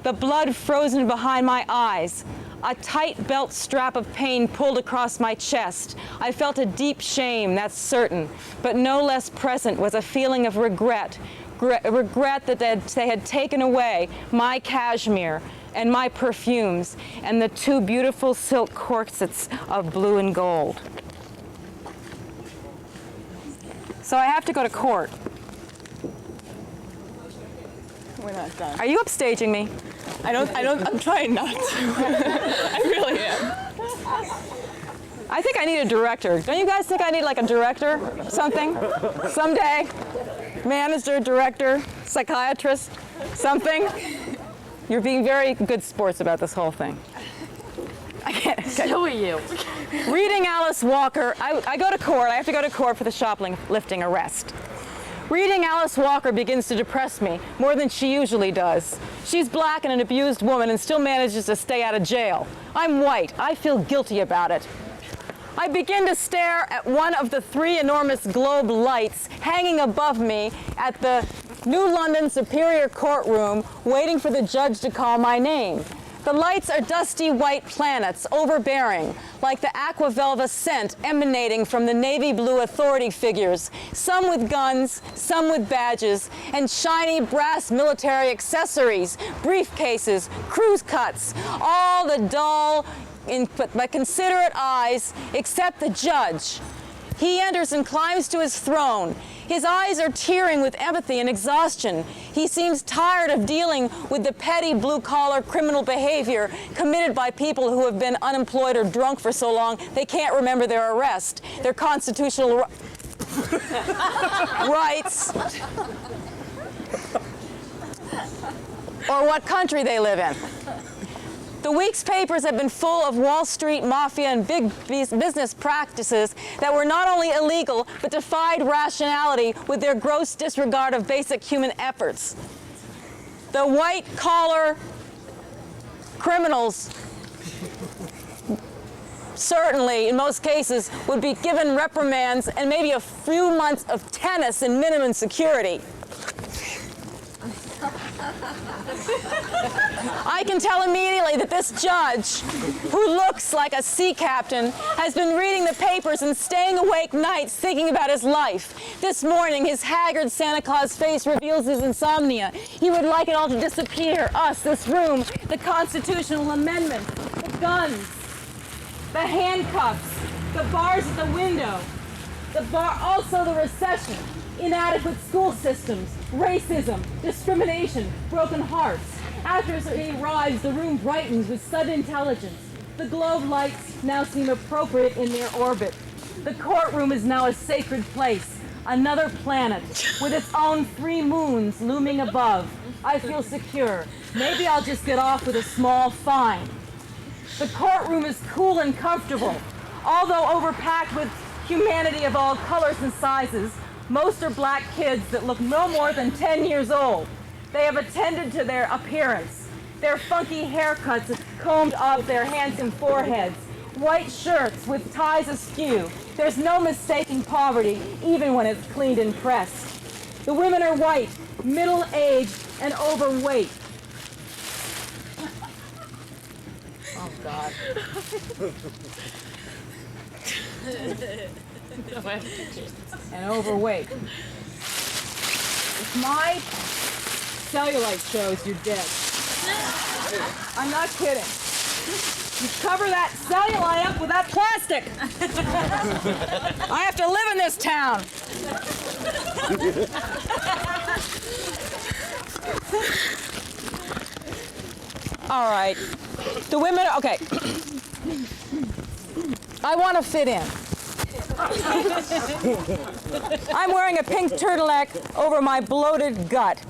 the blood frozen behind my eyes. A tight belt strap of pain pulled across my chest. I felt a deep shame, that's certain, but no less present was a feeling of regret. Regret that they had taken away my cashmere and my perfumes and the 2 beautiful silk corsets of blue and gold. So I have to go to court. We're not done. Are you upstaging me? I'm trying not to. I really am. I think I need a director. Don't you guys think I need like a director? Something? Someday? Manager, director, psychiatrist, something? You're being very good sports about this whole thing. I can't. Okay. So are you. Reading Alice Walker, I go to court. I have to go to court for the shoplifting arrest. Reading Alice Walker begins to depress me more than she usually does. She's black and an abused woman and still manages to stay out of jail. I'm white. I feel guilty about it. I begin to stare at one of the 3 enormous globe lights hanging above me at the New London Superior Courtroom, waiting for the judge to call my name. The lights are dusty white planets, overbearing, like the aquavelva scent emanating from the navy blue authority figures, some with guns, some with badges, and shiny brass military accessories, briefcases, cruise cuts, all the dull, but considerate eyes, except the judge. He enters and climbs to his throne. His eyes are tearing with empathy and exhaustion. He seems tired of dealing with the petty blue-collar criminal behavior committed by people who have been unemployed or drunk for so long they can't remember their arrest, their constitutional rights, or what country they live in. The week's papers have been full of Wall Street mafia and big business practices that were not only illegal, but defied rationality with their gross disregard of basic human efforts. The white-collar criminals certainly, in most cases, would be given reprimands and maybe a few months of tennis in minimum security. I can tell immediately that this judge, who looks like a sea captain, has been reading the papers and staying awake nights thinking about his life. This morning, his haggard Santa Claus face reveals his insomnia. He would like it all to disappear. Us, this room, the constitutional amendment, the guns, the handcuffs, the bars at the window, also the recession, inadequate school systems, racism, discrimination, broken hearts. After he arrives, the room brightens with sudden intelligence. The globe lights now seem appropriate in their orbit. The courtroom is now a sacred place, another planet, with its own 3 moons looming above. I feel secure. Maybe I'll just get off with a small fine. The courtroom is cool and comfortable. Although overpacked with humanity of all colors and sizes, most are black kids that look no more than 10 years old. They have attended to their appearance. Their funky haircuts combed off their handsome foreheads. White shirts with ties askew. There's no mistaking poverty, even when it's cleaned and pressed. The women are white, middle-aged, and overweight. Oh, God. And overweight. If my cellulite shows, you're dead. I'm not kidding. You cover that cellulite up with that plastic. I have to live in this town. All right. The women, okay. I want to fit in. I'm wearing a pink turtleneck over my bloated gut.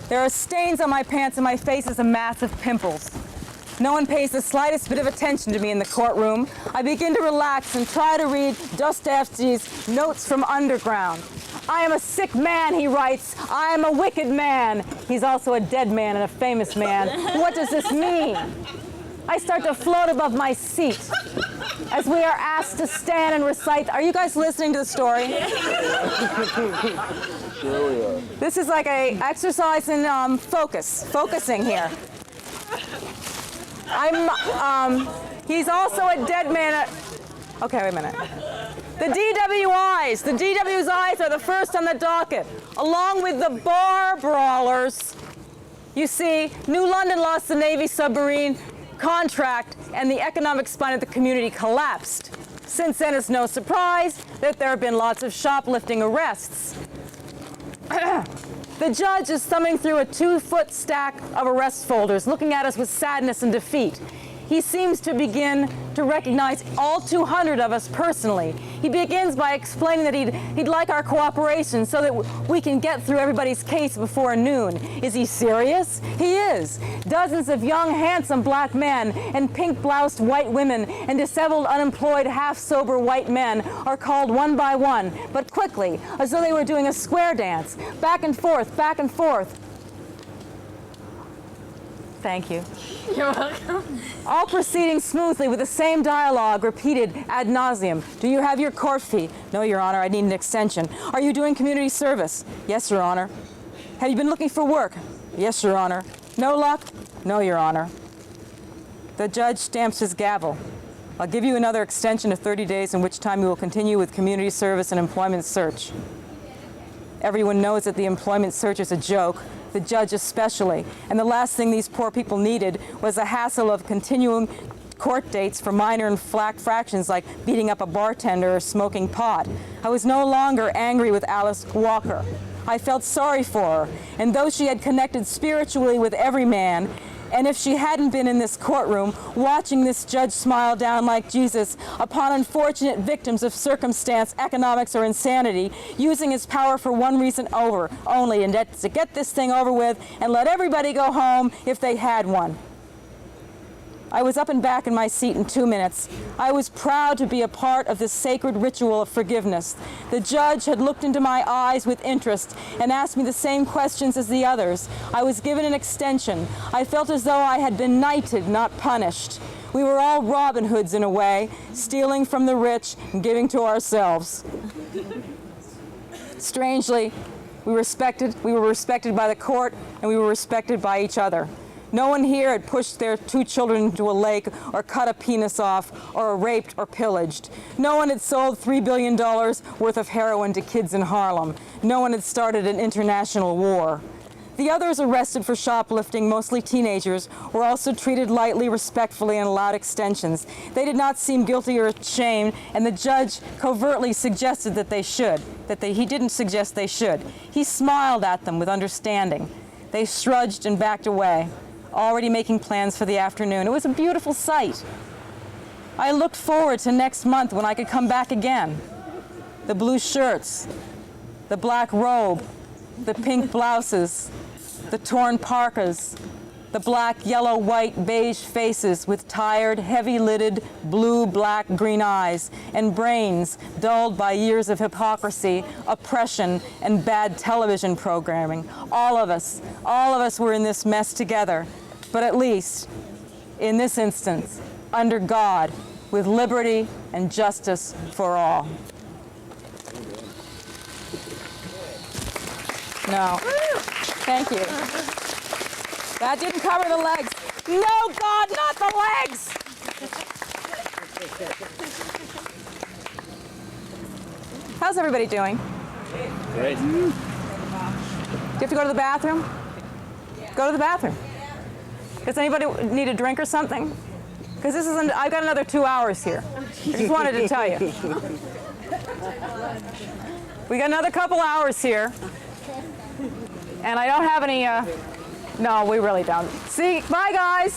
There are stains on my pants and my face is a mass of pimples. No one pays the slightest bit of attention to me in the courtroom. I begin to relax and try to read Dostoevsky's Notes from Underground. I am a sick man, he writes. I am a wicked man. He's also a dead man and a famous man. What does this mean? I start to float above my seat as we are asked to stand and recite. Are you guys listening to the story? Sure we are. This is like a exercise in focusing here. He's also a dead man. Okay, wait a minute. The DWIs are the first on the docket, along with the bar brawlers. You see, New London lost the Navy submarine contract and the economic spine of the community collapsed. Since then, it's no surprise that there have been lots of shoplifting arrests. The judge is thumbing through a 2-foot stack of arrest folders, looking at us with sadness and defeat. He seems to begin to recognize all 200 of us personally. He begins by explaining that he'd like our cooperation so that we can get through everybody's case before noon. Is he serious? He is. Dozens of young, handsome black men and pink-bloused white women and disheveled, unemployed, half-sober white men are called one by one, but quickly, as though they were doing a square dance, back and forth, back and forth. Thank you. You're welcome. All proceeding smoothly with the same dialogue repeated ad nauseum. Do you have your court fee? No, Your Honor, I need an extension. Are you doing community service? Yes, Your Honor. Have you been looking for work? Yes, Your Honor. No luck? No, Your Honor. The judge stamps his gavel. I'll give you another extension of 30 days in which time you will continue with community service and employment search. Everyone knows that the employment search is a joke, the judge especially, and the last thing these poor people needed was the hassle of continuing court dates for minor infractions like beating up a bartender or smoking pot. I was no longer angry with Alice Walker. I felt sorry for her, and though she had connected spiritually with every man, and if she hadn't been in this courtroom watching this judge smile down like Jesus upon unfortunate victims of circumstance, economics, or insanity, using his power for one reason only, and that's to get this thing over with and let everybody go home if they had one. I was up and back in my seat in 2 minutes. I was proud to be a part of this sacred ritual of forgiveness. The judge had looked into my eyes with interest and asked me the same questions as the others. I was given an extension. I felt as though I had been knighted, not punished. We were all Robin Hoods in a way, stealing from the rich and giving to ourselves. Strangely, we were respected by the court, and we were respected by each other. No one here had pushed their 2 children into a lake or cut a penis off or raped or pillaged. No one had sold $3 billion worth of heroin to kids in Harlem. No one had started an international war. The others arrested for shoplifting, mostly teenagers, were also treated lightly, respectfully, and allowed extensions. They did not seem guilty or ashamed, and the judge covertly suggested that they should, he didn't suggest they should. He smiled at them with understanding. They shrugged and backed away, already making plans for the afternoon. It was a beautiful sight. I looked forward to next month when I could come back again. The blue shirts, the black robe, the pink blouses, the torn parkas, the black, yellow, white, beige faces with tired, heavy-lidded, blue, black, green eyes, and brains dulled by years of hypocrisy, oppression, and bad television programming. All of us were in this mess together, but at least, in this instance, under God, with liberty and justice for all. No. Thank you. That didn't cover the legs. No, God, not the legs! How's everybody doing? Great. Do you have to go to the bathroom? Go to the bathroom. Does anybody need a drink or something? Because I've got another 2 hours here. I just wanted to tell you. We got another couple hours here. And I don't have any, no, we really don't. See, bye guys.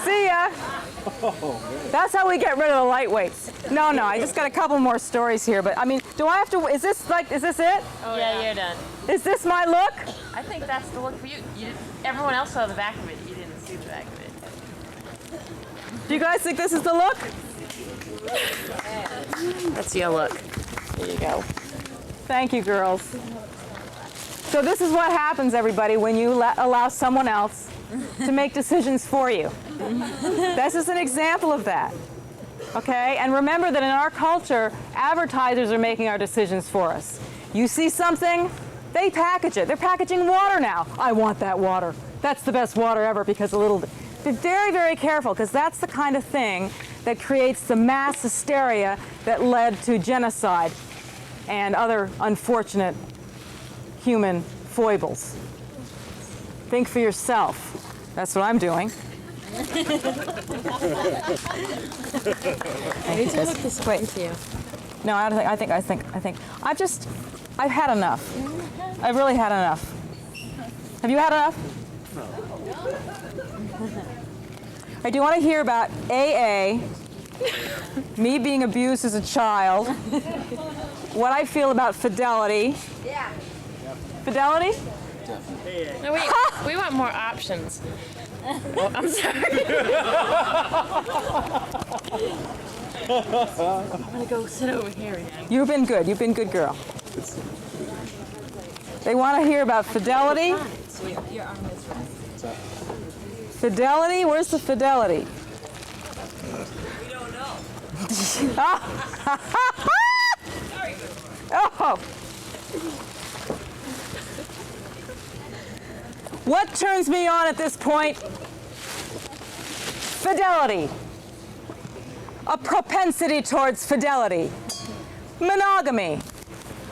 See ya. That's how we get rid of the lightweights. No, I just got a couple more stories here, but I mean, do I have to, is this it? Oh, yeah, you're done. Is this my look? I think that's the look for you. Everyone else saw the back of it. You didn't see the back of it. Do you guys think this is the look? That's your look. There you go. Thank you, girls. So this is what happens, everybody, when you allow someone else to make decisions for you. This is an example of that. Okay? And remember that in our culture, advertisers are making our decisions for us. You see something, they package it. They're packaging water now. I want that water. That's the best water ever because be very, very careful because that's the kind of thing that creates the mass hysteria that led to genocide and other unfortunate human foibles. Think for yourself. That's what I'm doing. I need to look this way to you. No, I don't think. I've had enough. I've really had enough. Have you had enough? Or do you want to hear about AA, me being abused as a child, what I feel about fidelity? Yeah. Fidelity? No, we want more options. Oh, I'm sorry. I'm gonna go sit over here again. You've been good. You've been good, girl. They want to hear about fidelity. Fidelity? Where's the fidelity? We don't know. Oh. What turns me on at this point? Fidelity. A propensity towards fidelity. Monogamy.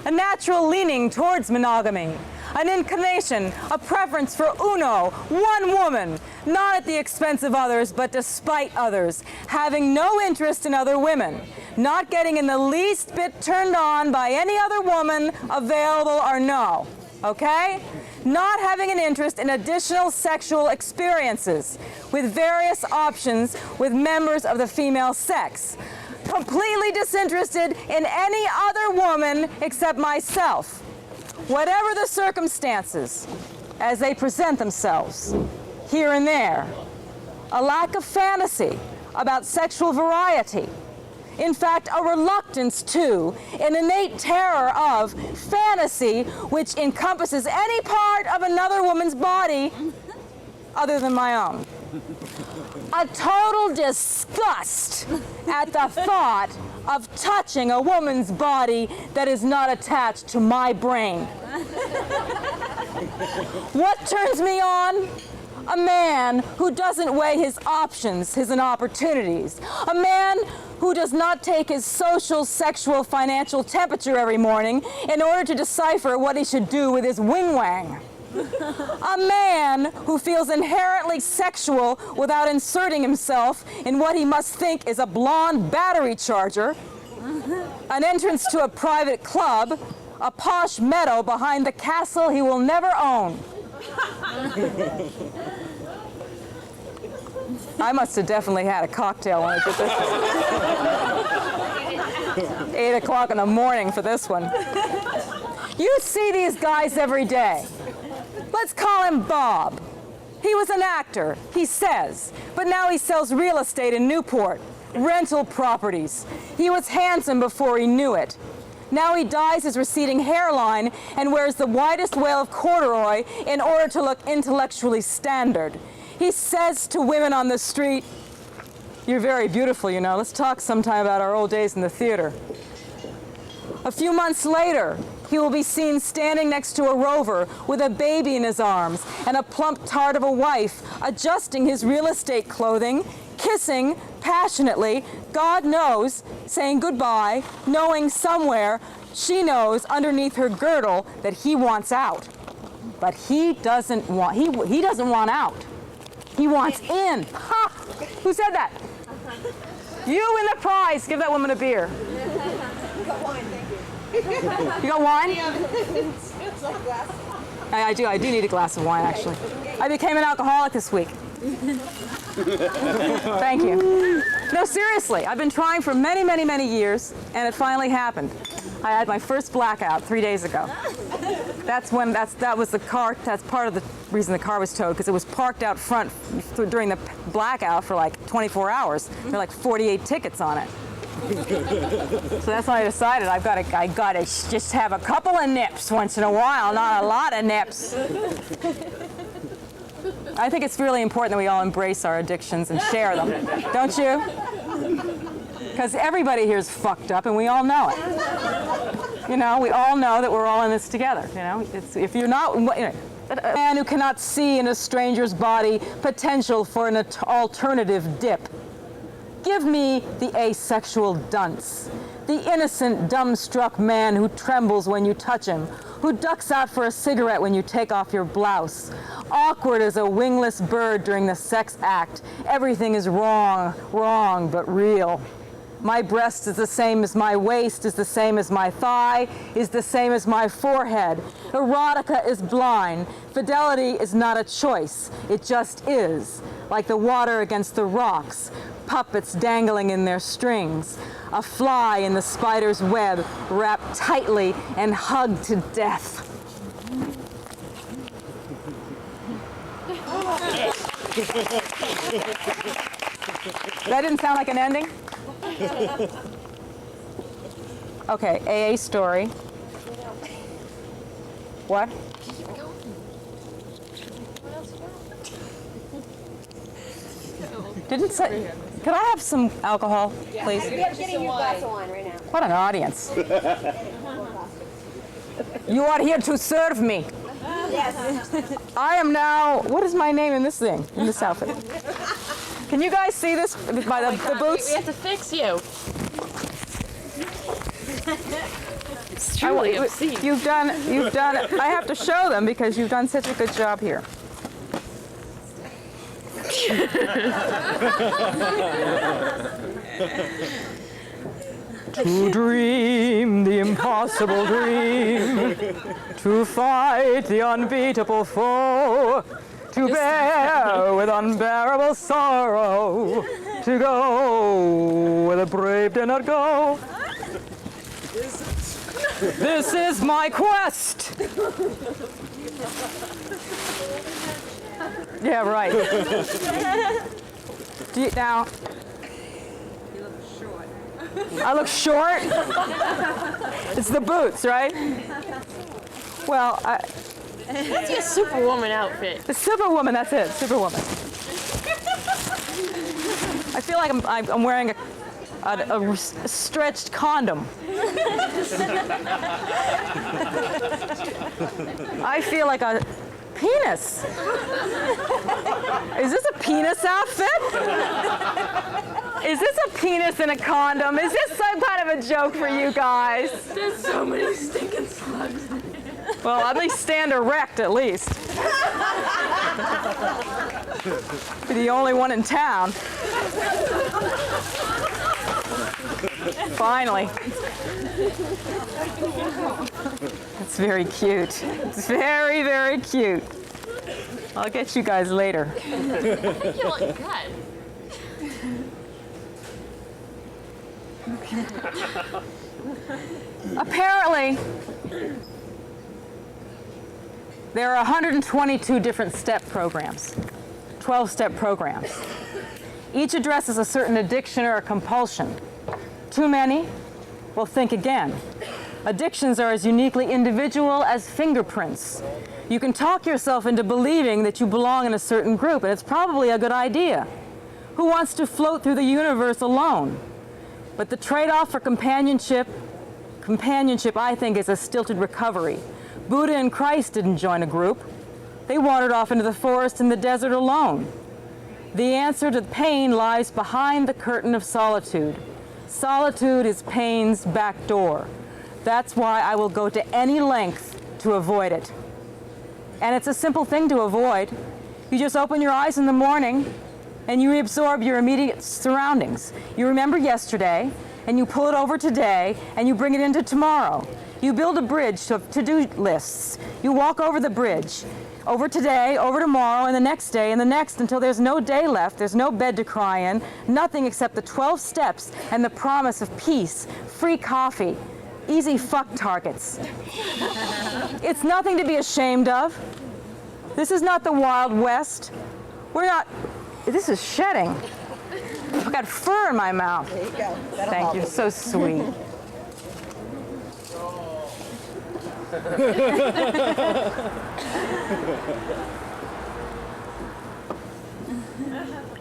A natural leaning towards monogamy. An inclination, a preference for one woman, not at the expense of others, but despite others, having no interest in other women, not getting in the least bit turned on by any other woman, available or no, okay? Not having an interest in additional sexual experiences with various options with members of the female sex. Completely disinterested in any other woman except myself. Whatever the circumstances, as they present themselves, here and there. A lack of fantasy about sexual variety. In fact, a reluctance to, an innate terror of, fantasy which encompasses any part of another woman's body other than my own. A total disgust at the thought of touching a woman's body that is not attached to my brain. What turns me on? A man who doesn't weigh his options, his opportunities. A man who does not take his social, sexual, financial temperature every morning in order to decipher what he should do with his wing-wang. A man who feels inherently sexual without inserting himself in what he must think is a blonde battery charger, an entrance to a private club, a posh meadow behind the castle he will never own. I must have definitely had a cocktail when I did this. 8 o'clock in the morning for this one. You see these guys every day. Let's call him Bob. He was an actor, he says, but now he sells real estate in Newport, rental properties. He was handsome before he knew it. Now he dyes his receding hairline and wears the widest veil of corduroy in order to look intellectually standard. He says to women on the street, "You're very beautiful, you know. Let's talk sometime about our old days in the theater." A few months later, he will be seen standing next to a rover with a baby in his arms and a plump tart of a wife, adjusting his real estate clothing, kissing passionately, God knows, saying goodbye, knowing somewhere she knows underneath her girdle that he wants out. But he doesn't want, he doesn't want out. He wants in. Ha! Who said that? You win the prize. Give that woman a beer. You got wine, thank you. You got wine? It's like a glass. I do need a glass of wine, actually. I became an alcoholic this week. Thank you. No, seriously, I've been trying for many, many, many years, and it finally happened. I had my first blackout 3 days ago. That's part of the reason the car was towed, because it was parked out front during the blackout for like 24 hours. There were like 48 tickets on it. So that's when I decided I gotta just have a couple of nips once in a while, not a lot of nips. I think it's really important that we all embrace our addictions and share them, don't you? Because everybody here is fucked up, and we all know it. You know, we all know that we're all in this together. You know, if you're not, you know, a man who cannot see in a stranger's body potential for an alternative dip. Give me the asexual dunce, the innocent, dumbstruck man who trembles when you touch him, who ducks out for a cigarette when you take off your blouse, awkward as a wingless bird during the sex act. Everything is wrong, wrong, but real. My breast is the same as my waist, is the same as my thigh, is the same as my forehead. Erotica is blind. Fidelity is not a choice. It just is. Like the water against the rocks, puppets dangling in their strings, a fly in the spider's web, wrapped tightly and hugged to death. That didn't sound like an ending? Okay, AA story. What? Didn't say. Could I have some alcohol, please? I'm getting you a glass of wine right now. What an audience. You are here to serve me. Yes. I am now, what is my name in this thing, in this outfit? Can you guys see this by the boots? We have to fix you. It's I- truly obscene. You've done, I have to show them because you've done such a good job here. To dream the impossible dream, to fight the unbeatable foe, to bear with unbearable sorrow, to go where the brave dare not go. This is my quest. Yeah, right. Do you, now, I look short? It's the boots, right? Well, That's your Superwoman outfit. the Superwoman, that's it, Superwoman. I feel like I'm wearing a stretched condom. I feel like a penis. Is this a penis outfit? Is this a penis in a condom? Is this some kind of a joke for you guys? There's so many stinking slugs. Well, at least stand erect, at least. Be the only one in town. Finally. It's very cute. It's very, very cute. I'll get you guys later. I think you look good. Apparently, there are 122 different STEP programs, 12-step programs. Each addresses a certain addiction or a compulsion. Too many? Well, think again. Addictions are as uniquely individual as fingerprints. You can talk yourself into believing that you belong in a certain group, and it's probably a good idea. Who wants to float through the universe alone? But the trade-off for companionship Companionship, I think, is a stilted recovery. Buddha and Christ didn't join a group. They wandered off into the forest and the desert alone. The answer to pain lies behind the curtain of solitude. Solitude is pain's back door. That's why I will go to any length to avoid it. And it's a simple thing to avoid. You just open your eyes in the morning and you reabsorb your immediate surroundings. You remember yesterday, and you pull it over today, and you bring it into tomorrow. You build a bridge of to-do lists. You walk over the bridge, over today, over tomorrow, and the next day, and the next, until there's no day left, there's no bed to cry in, nothing except the 12 steps and the promise of peace, free coffee, easy fuck targets. It's nothing to be ashamed of. This is not the Wild West. This is shedding. I've got fur in my mouth. There you go. Thank you, so sweet.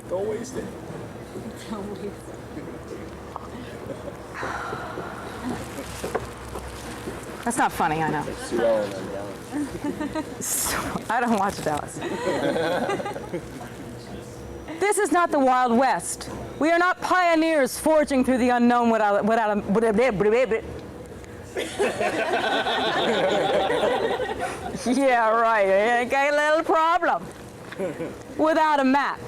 Don't waste it. That's not funny, I know. Sue Ellen on Dallas. I don't watch Dallas. This is not the Wild West. We are not pioneers forging through the unknown without yeah, right. Okay, a little problem. Without a map.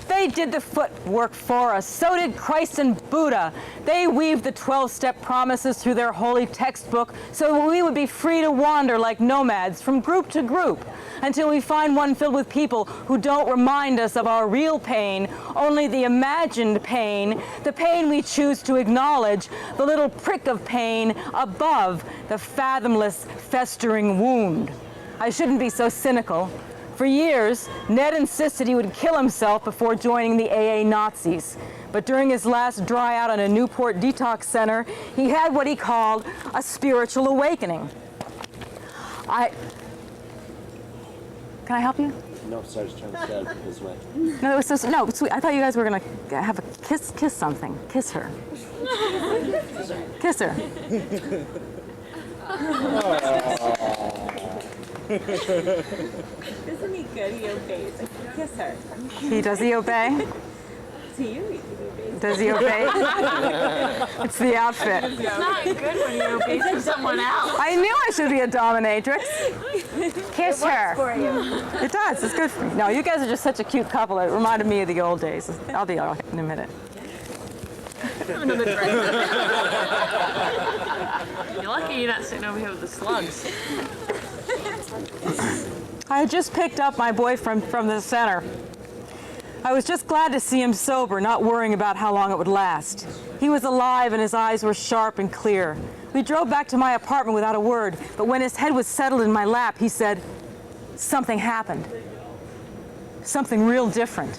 They did the footwork for us. So did Christ and Buddha. They weaved the 12-step promises through their holy textbook so we would be free to wander like nomads from group to group until we find one filled with people who don't remind us of our real pain, only the imagined pain, the pain we choose to acknowledge, the little prick of pain above the fathomless, festering wound. I shouldn't be so cynical. For years, Ned insisted he would kill himself before joining the AA Nazis. But during his last dry out in a Newport detox center, he had what he called a spiritual awakening. Can I help you? No, sorry, I was trying to stay out this way. No, it was so, no, sweet. I thought you guys were gonna have a kiss something. Kiss her. Kiss her. Isn't he good? He obeys. Kiss her. Does he obey? To you, he obeys. Does he obey? It's the outfit. It's not good when he obeys to someone else. I knew I should be a dominatrix. Kiss her. For you. It does. It's good for me. No, you guys are just such a cute couple. It reminded me of the old days. I'll be out in a minute. You're lucky you're not sitting over here with the slugs. I had just picked up my boyfriend from the center. I was just glad to see him sober, not worrying about how long it would last. He was alive and his eyes were sharp and clear. We drove back to my apartment without a word, but when his head was settled in my lap, he said, "Something happened. Something real different."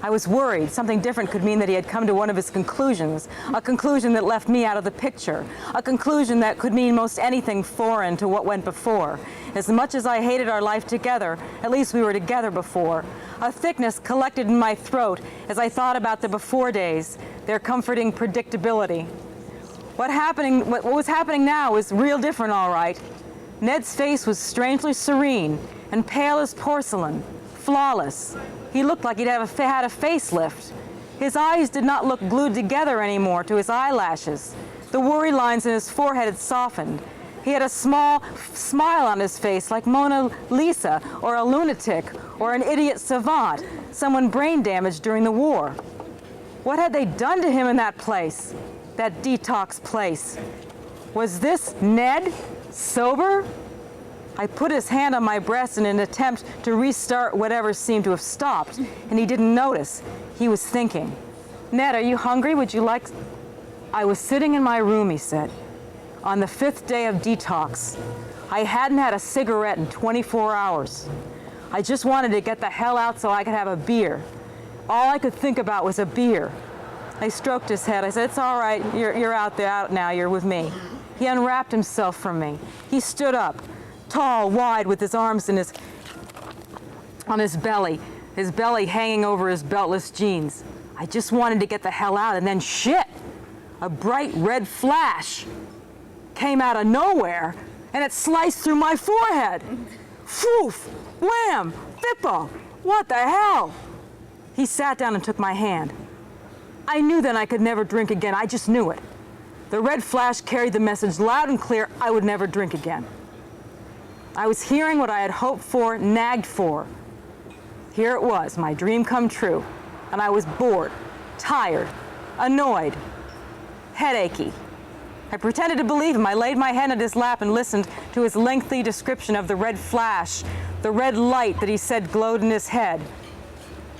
I was worried. Something different could mean that he had come to one of his conclusions, a conclusion that left me out of the picture, a conclusion that could mean most anything foreign to what went before. As much as I hated our life together, at least we were together before. A thickness collected in my throat as I thought about the before days, their comforting predictability. What was happening now was real different, all right. Ned's face was strangely serene and pale as porcelain, flawless. He looked like he'd had a facelift. His eyes did not look glued together anymore to his eyelashes. The worry lines in his forehead had softened. He had a small smile on his face like Mona Lisa or a lunatic or an idiot savant, someone brain damaged during the war. What had they done to him in that place, that detox place? Was this Ned, sober? I put his hand on my breast in an attempt to restart whatever seemed to have stopped, and he didn't notice. He was thinking. "Ned, are you hungry? Would you like..." I was sitting in my room, he said, on the 5th day of detox. I hadn't had a cigarette in 24 hours. I just wanted to get the hell out so I could have a beer. All I could think about was a beer. I stroked his head. I said, "It's all right. You're out now. You're with me." He unwrapped himself from me. He stood up, tall, wide, with his arms on his belly hanging over his beltless jeans. I just wanted to get the hell out, and then shit! A bright red flash. came out of nowhere, and it sliced through my forehead. Foof! Wham! Fippo! What the hell? He sat down and took my hand. I knew then I could never drink again. I just knew it. The red flash carried the message loud and clear. I would never drink again. I was hearing what I had hoped for, nagged for. Here it was, my dream come true. And I was bored, tired, annoyed, headachy. I pretended to believe him. I laid my head on his lap and listened to his lengthy description of the red flash, the red light that he said glowed in his head.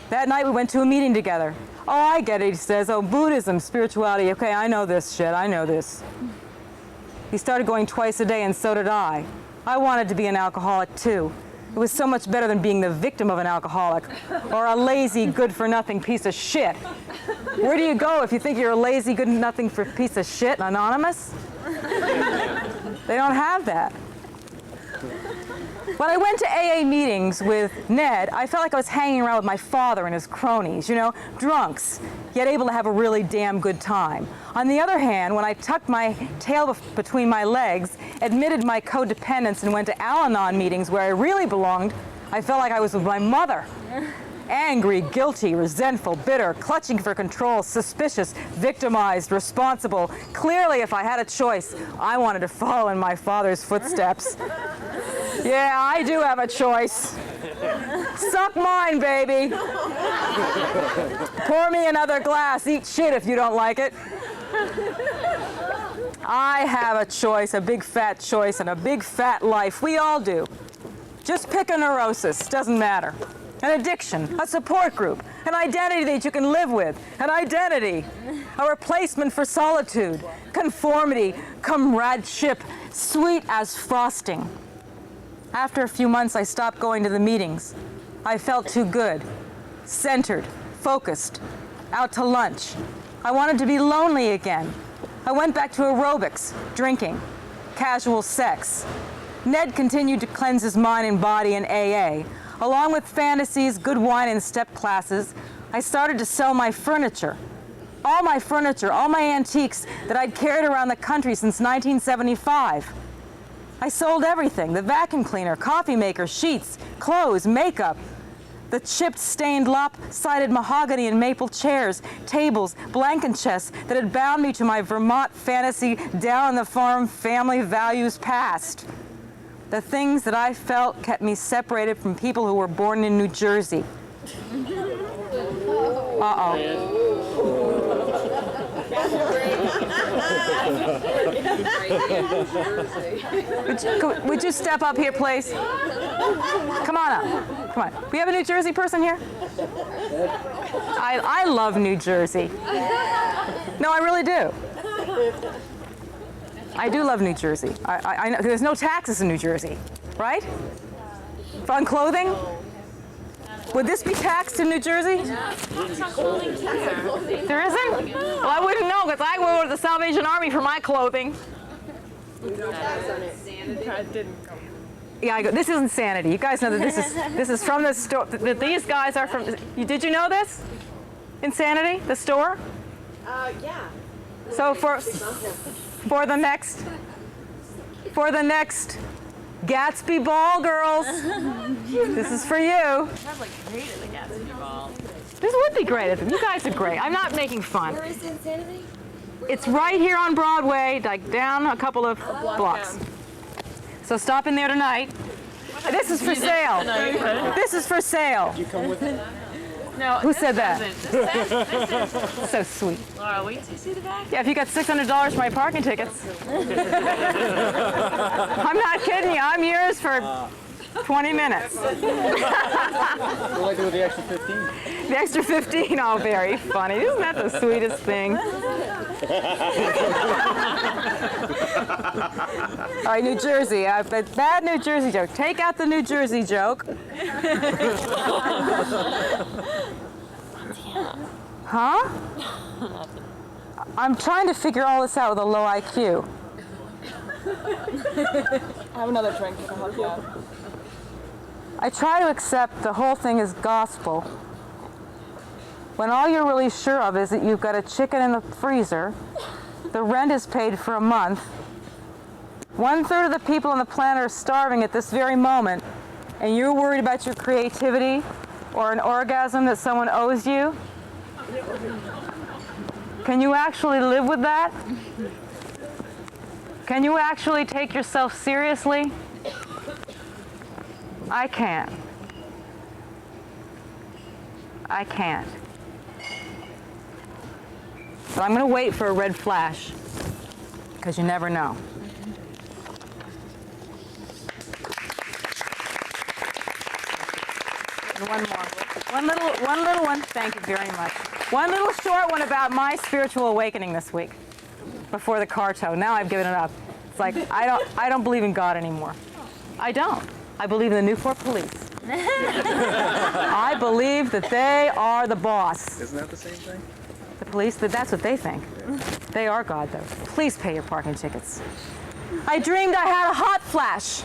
That night we went to a meeting together. Oh, I get it, he says. Oh, Buddhism, spirituality. Okay, I know this shit. I know this. He started going twice a day, and so did I. I wanted to be an alcoholic, too. It was so much better than being the victim of an alcoholic or a lazy, good-for-nothing piece of shit. Where do you go if you think you're a lazy, good-for-nothing piece of shit? Anonymous? They don't have that. When I went to AA meetings with Ned, I felt like I was hanging around with my father and his cronies, you know, drunks, yet able to have a really damn good time. On the other hand, when I tucked my tail between my legs, admitted my codependence, and went to Al-Anon meetings where I really belonged, I felt like I was with my mother. Angry, guilty, resentful, bitter, clutching for control, suspicious, victimized, responsible. Clearly, if I had a choice, I wanted to follow in my father's footsteps. Yeah, I do have a choice. Suck mine, baby. Pour me another glass. Eat shit if you don't like it. I have a choice, a big fat choice, and a big fat life. We all do. Just pick a neurosis, doesn't matter. An addiction, a support group, an identity that you can live with, an identity, a replacement for solitude, conformity, comradeship, sweet as frosting. After a few months, I stopped going to the meetings. I felt too good, centered, focused, out to lunch. I wanted to be lonely again. I went back to aerobics, drinking, casual sex. Ned continued to cleanse his mind and body in AA. Along with fantasies, good wine, and step classes, I started to sell my furniture. All my furniture, all my antiques that I'd carried around the country since 1975. I sold everything, the vacuum cleaner, coffee maker, sheets, clothes, makeup, the chipped, stained, lopsided mahogany and maple chairs, tables, blanket chests that had bound me to my Vermont fantasy down in the farm family values past. The things that I felt kept me separated from people who were born in New Jersey. Would you step up here, please? Come on up. Come on. We have a New Jersey person here? I love New Jersey. No, I really do. I do love New Jersey. I know there's no taxes in New Jersey, right? On clothing? Would this be taxed in New Jersey? There isn't? Well, I wouldn't know because I go to the Salvation Army for my clothing. Yeah, I go. This is insanity. You guys know that this is from the store. These guys are from. Did you know this? Insanity, the store. Yeah. So for the next Gatsby Ball, girls, this is for you. I'm like great at the Gatsby Ball. This would be great. You guys are great. I'm not making fun. Where is Insanity? It's right here on Broadway, like down a couple of blocks. So stop in there tonight. This is for sale. This is for sale. You come with me? No, Who said that? This is So sweet. Laura, wait till you see the back. Yeah, if you got $600 for my parking tickets. I'm not kidding you. I'm yours for 20 minutes. What do I do with the extra 15? The extra 15, oh, very funny. Isn't that the sweetest thing? All right, New Jersey. A bad New Jersey joke. Take out the New Jersey joke. Huh? I'm trying to figure all this out with a low IQ. I have another drink to help you out. I try to accept the whole thing as gospel when all you're really sure of is that you've got a chicken in the freezer, the rent is paid for a month, 1/3 of the people on the planet are starving at this very moment, and you're worried about your creativity or an orgasm that someone owes you? Can you actually live with that? Can you actually take yourself seriously? I can't. I can't. But I'm going to wait for a red flash, because you never know. And one more. One little one. Thank you very much. One little short one about my spiritual awakening this week before the car tow. Now I've given it up. It's like I don't believe in God anymore. I don't. I believe in the Newport Police. I believe that they are the boss. Isn't that the same thing? The police, that's what they think. They are God, though. Please pay your parking tickets. I dreamed I had a hot flash.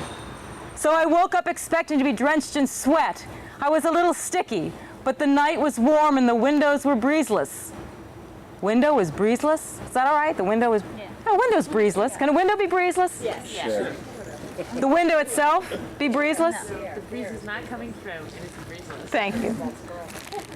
So I woke up expecting to be drenched in sweat. I was a little sticky, but the night was warm and the windows were breezeless. Window was breezeless? Is that all right? The window was... Yeah. No, window's breezeless. Can a window be breezeless? Yes. Sure. The window itself be breezeless? No. The breeze is not coming through. It is breezeless. Thank you.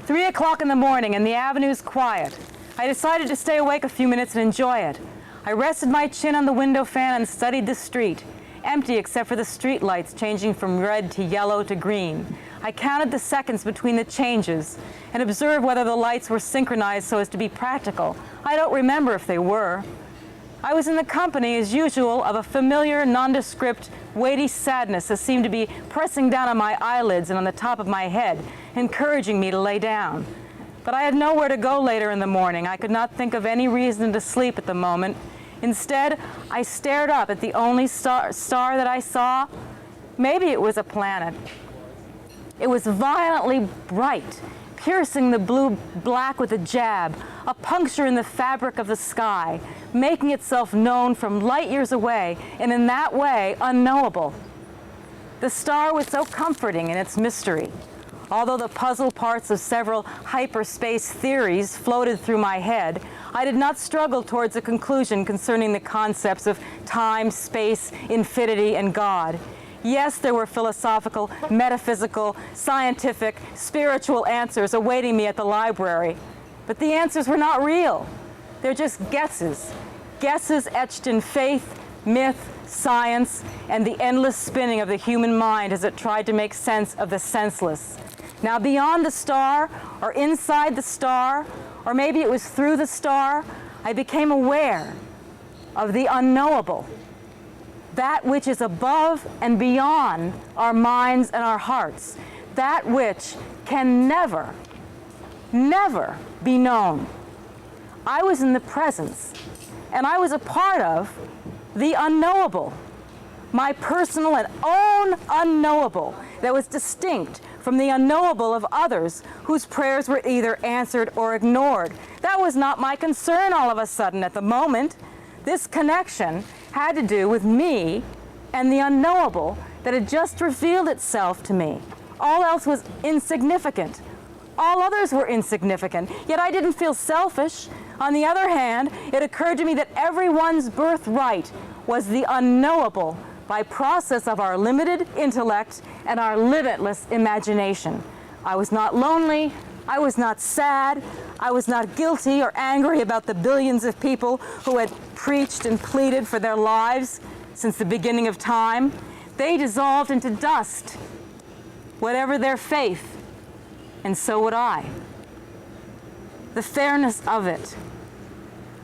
3 o'clock in the morning and the avenue's quiet. I decided to stay awake a few minutes and enjoy it. I rested my chin on the window fan and studied the street, empty except for the street lights changing from red to yellow to green. I counted the seconds between the changes and observed whether the lights were synchronized so as to be practical. I don't remember if they were. I was in the company, as usual, of a familiar, nondescript, weighty sadness that seemed to be pressing down on my eyelids and on the top of my head, encouraging me to lay down. But I had nowhere to go later in the morning. I could not think of any reason to sleep at the moment. Instead, I stared up at the only star that I saw. Maybe it was a planet. It was violently bright, piercing the blue-black with a jab, a puncture in the fabric of the sky, making itself known from light years away, and in that way, unknowable. The star was so comforting in its mystery. Although the puzzle parts of several hyperspace theories floated through my head, I did not struggle towards a conclusion concerning the concepts of time, space, infinity, and God. Yes, there were philosophical, metaphysical, scientific, spiritual answers awaiting me at the library. But the answers were not real. They're just guesses. Guesses etched in faith, myth, science, and the endless spinning of the human mind as it tried to make sense of the senseless. Now, beyond the star, or inside the star, or maybe it was through the star, I became aware of the unknowable. That which is above and beyond our minds and our hearts, that which can never, never be known. I was in the presence, and I was a part of the unknowable, my personal and own unknowable that was distinct from the unknowable of others whose prayers were either answered or ignored. That was not my concern all of a sudden at the moment. This connection had to do with me and the unknowable that had just revealed itself to me. All else was insignificant. All others were insignificant, yet I didn't feel selfish. On the other hand, it occurred to me that everyone's birthright was the unknowable by process of our limited intellect and our limitless imagination. I was not lonely. I was not sad. I was not guilty or angry about the billions of people who had preached and pleaded for their lives since the beginning of time. They dissolved into dust, whatever their faith, and so would I. The fairness of it,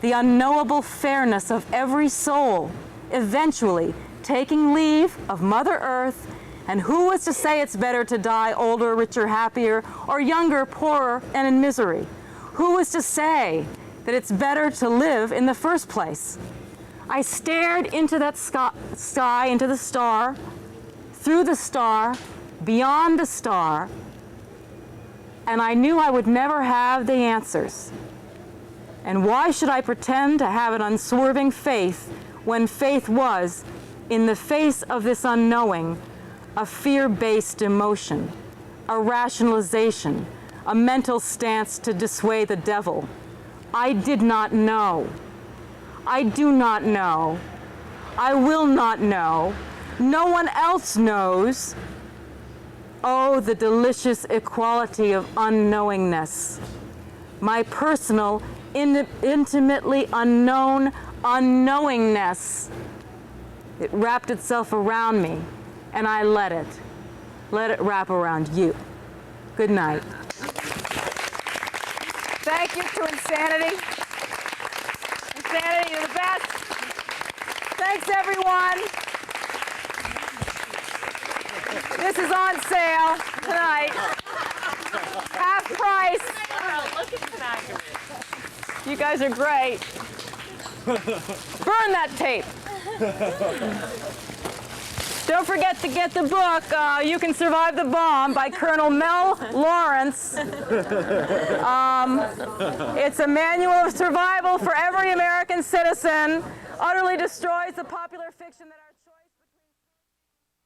the unknowable fairness of every soul, eventually taking leave of Mother Earth. And who was to say it's better to die older, richer, happier, or younger, poorer, and in misery? Who was to say that it's better to live in the first place? I stared into that sky, into the star, through the star, beyond the star, and I knew I would never have the answers. And why should I pretend to have an unswerving faith when faith was, in the face of this unknowing, a fear-based emotion, a rationalization, a mental stance to dissuade the devil? I did not know. I do not know. I will not know. No one else knows. Oh, the delicious equality of unknowingness. My personal, intimately unknown unknowingness. It wrapped itself around me, and I let it. Let it wrap around you. Good night. Thank you to Insanity. Insanity, you're the best. Thanks, everyone. This is on sale tonight. Half price. Look at the back of it. You guys are great. Burn that tape. Don't forget to get the book, You Can Survive the Bomb by Colonel Mel Lawrence. It's a manual of survival for every American citizen. Utterly destroys the popular fiction that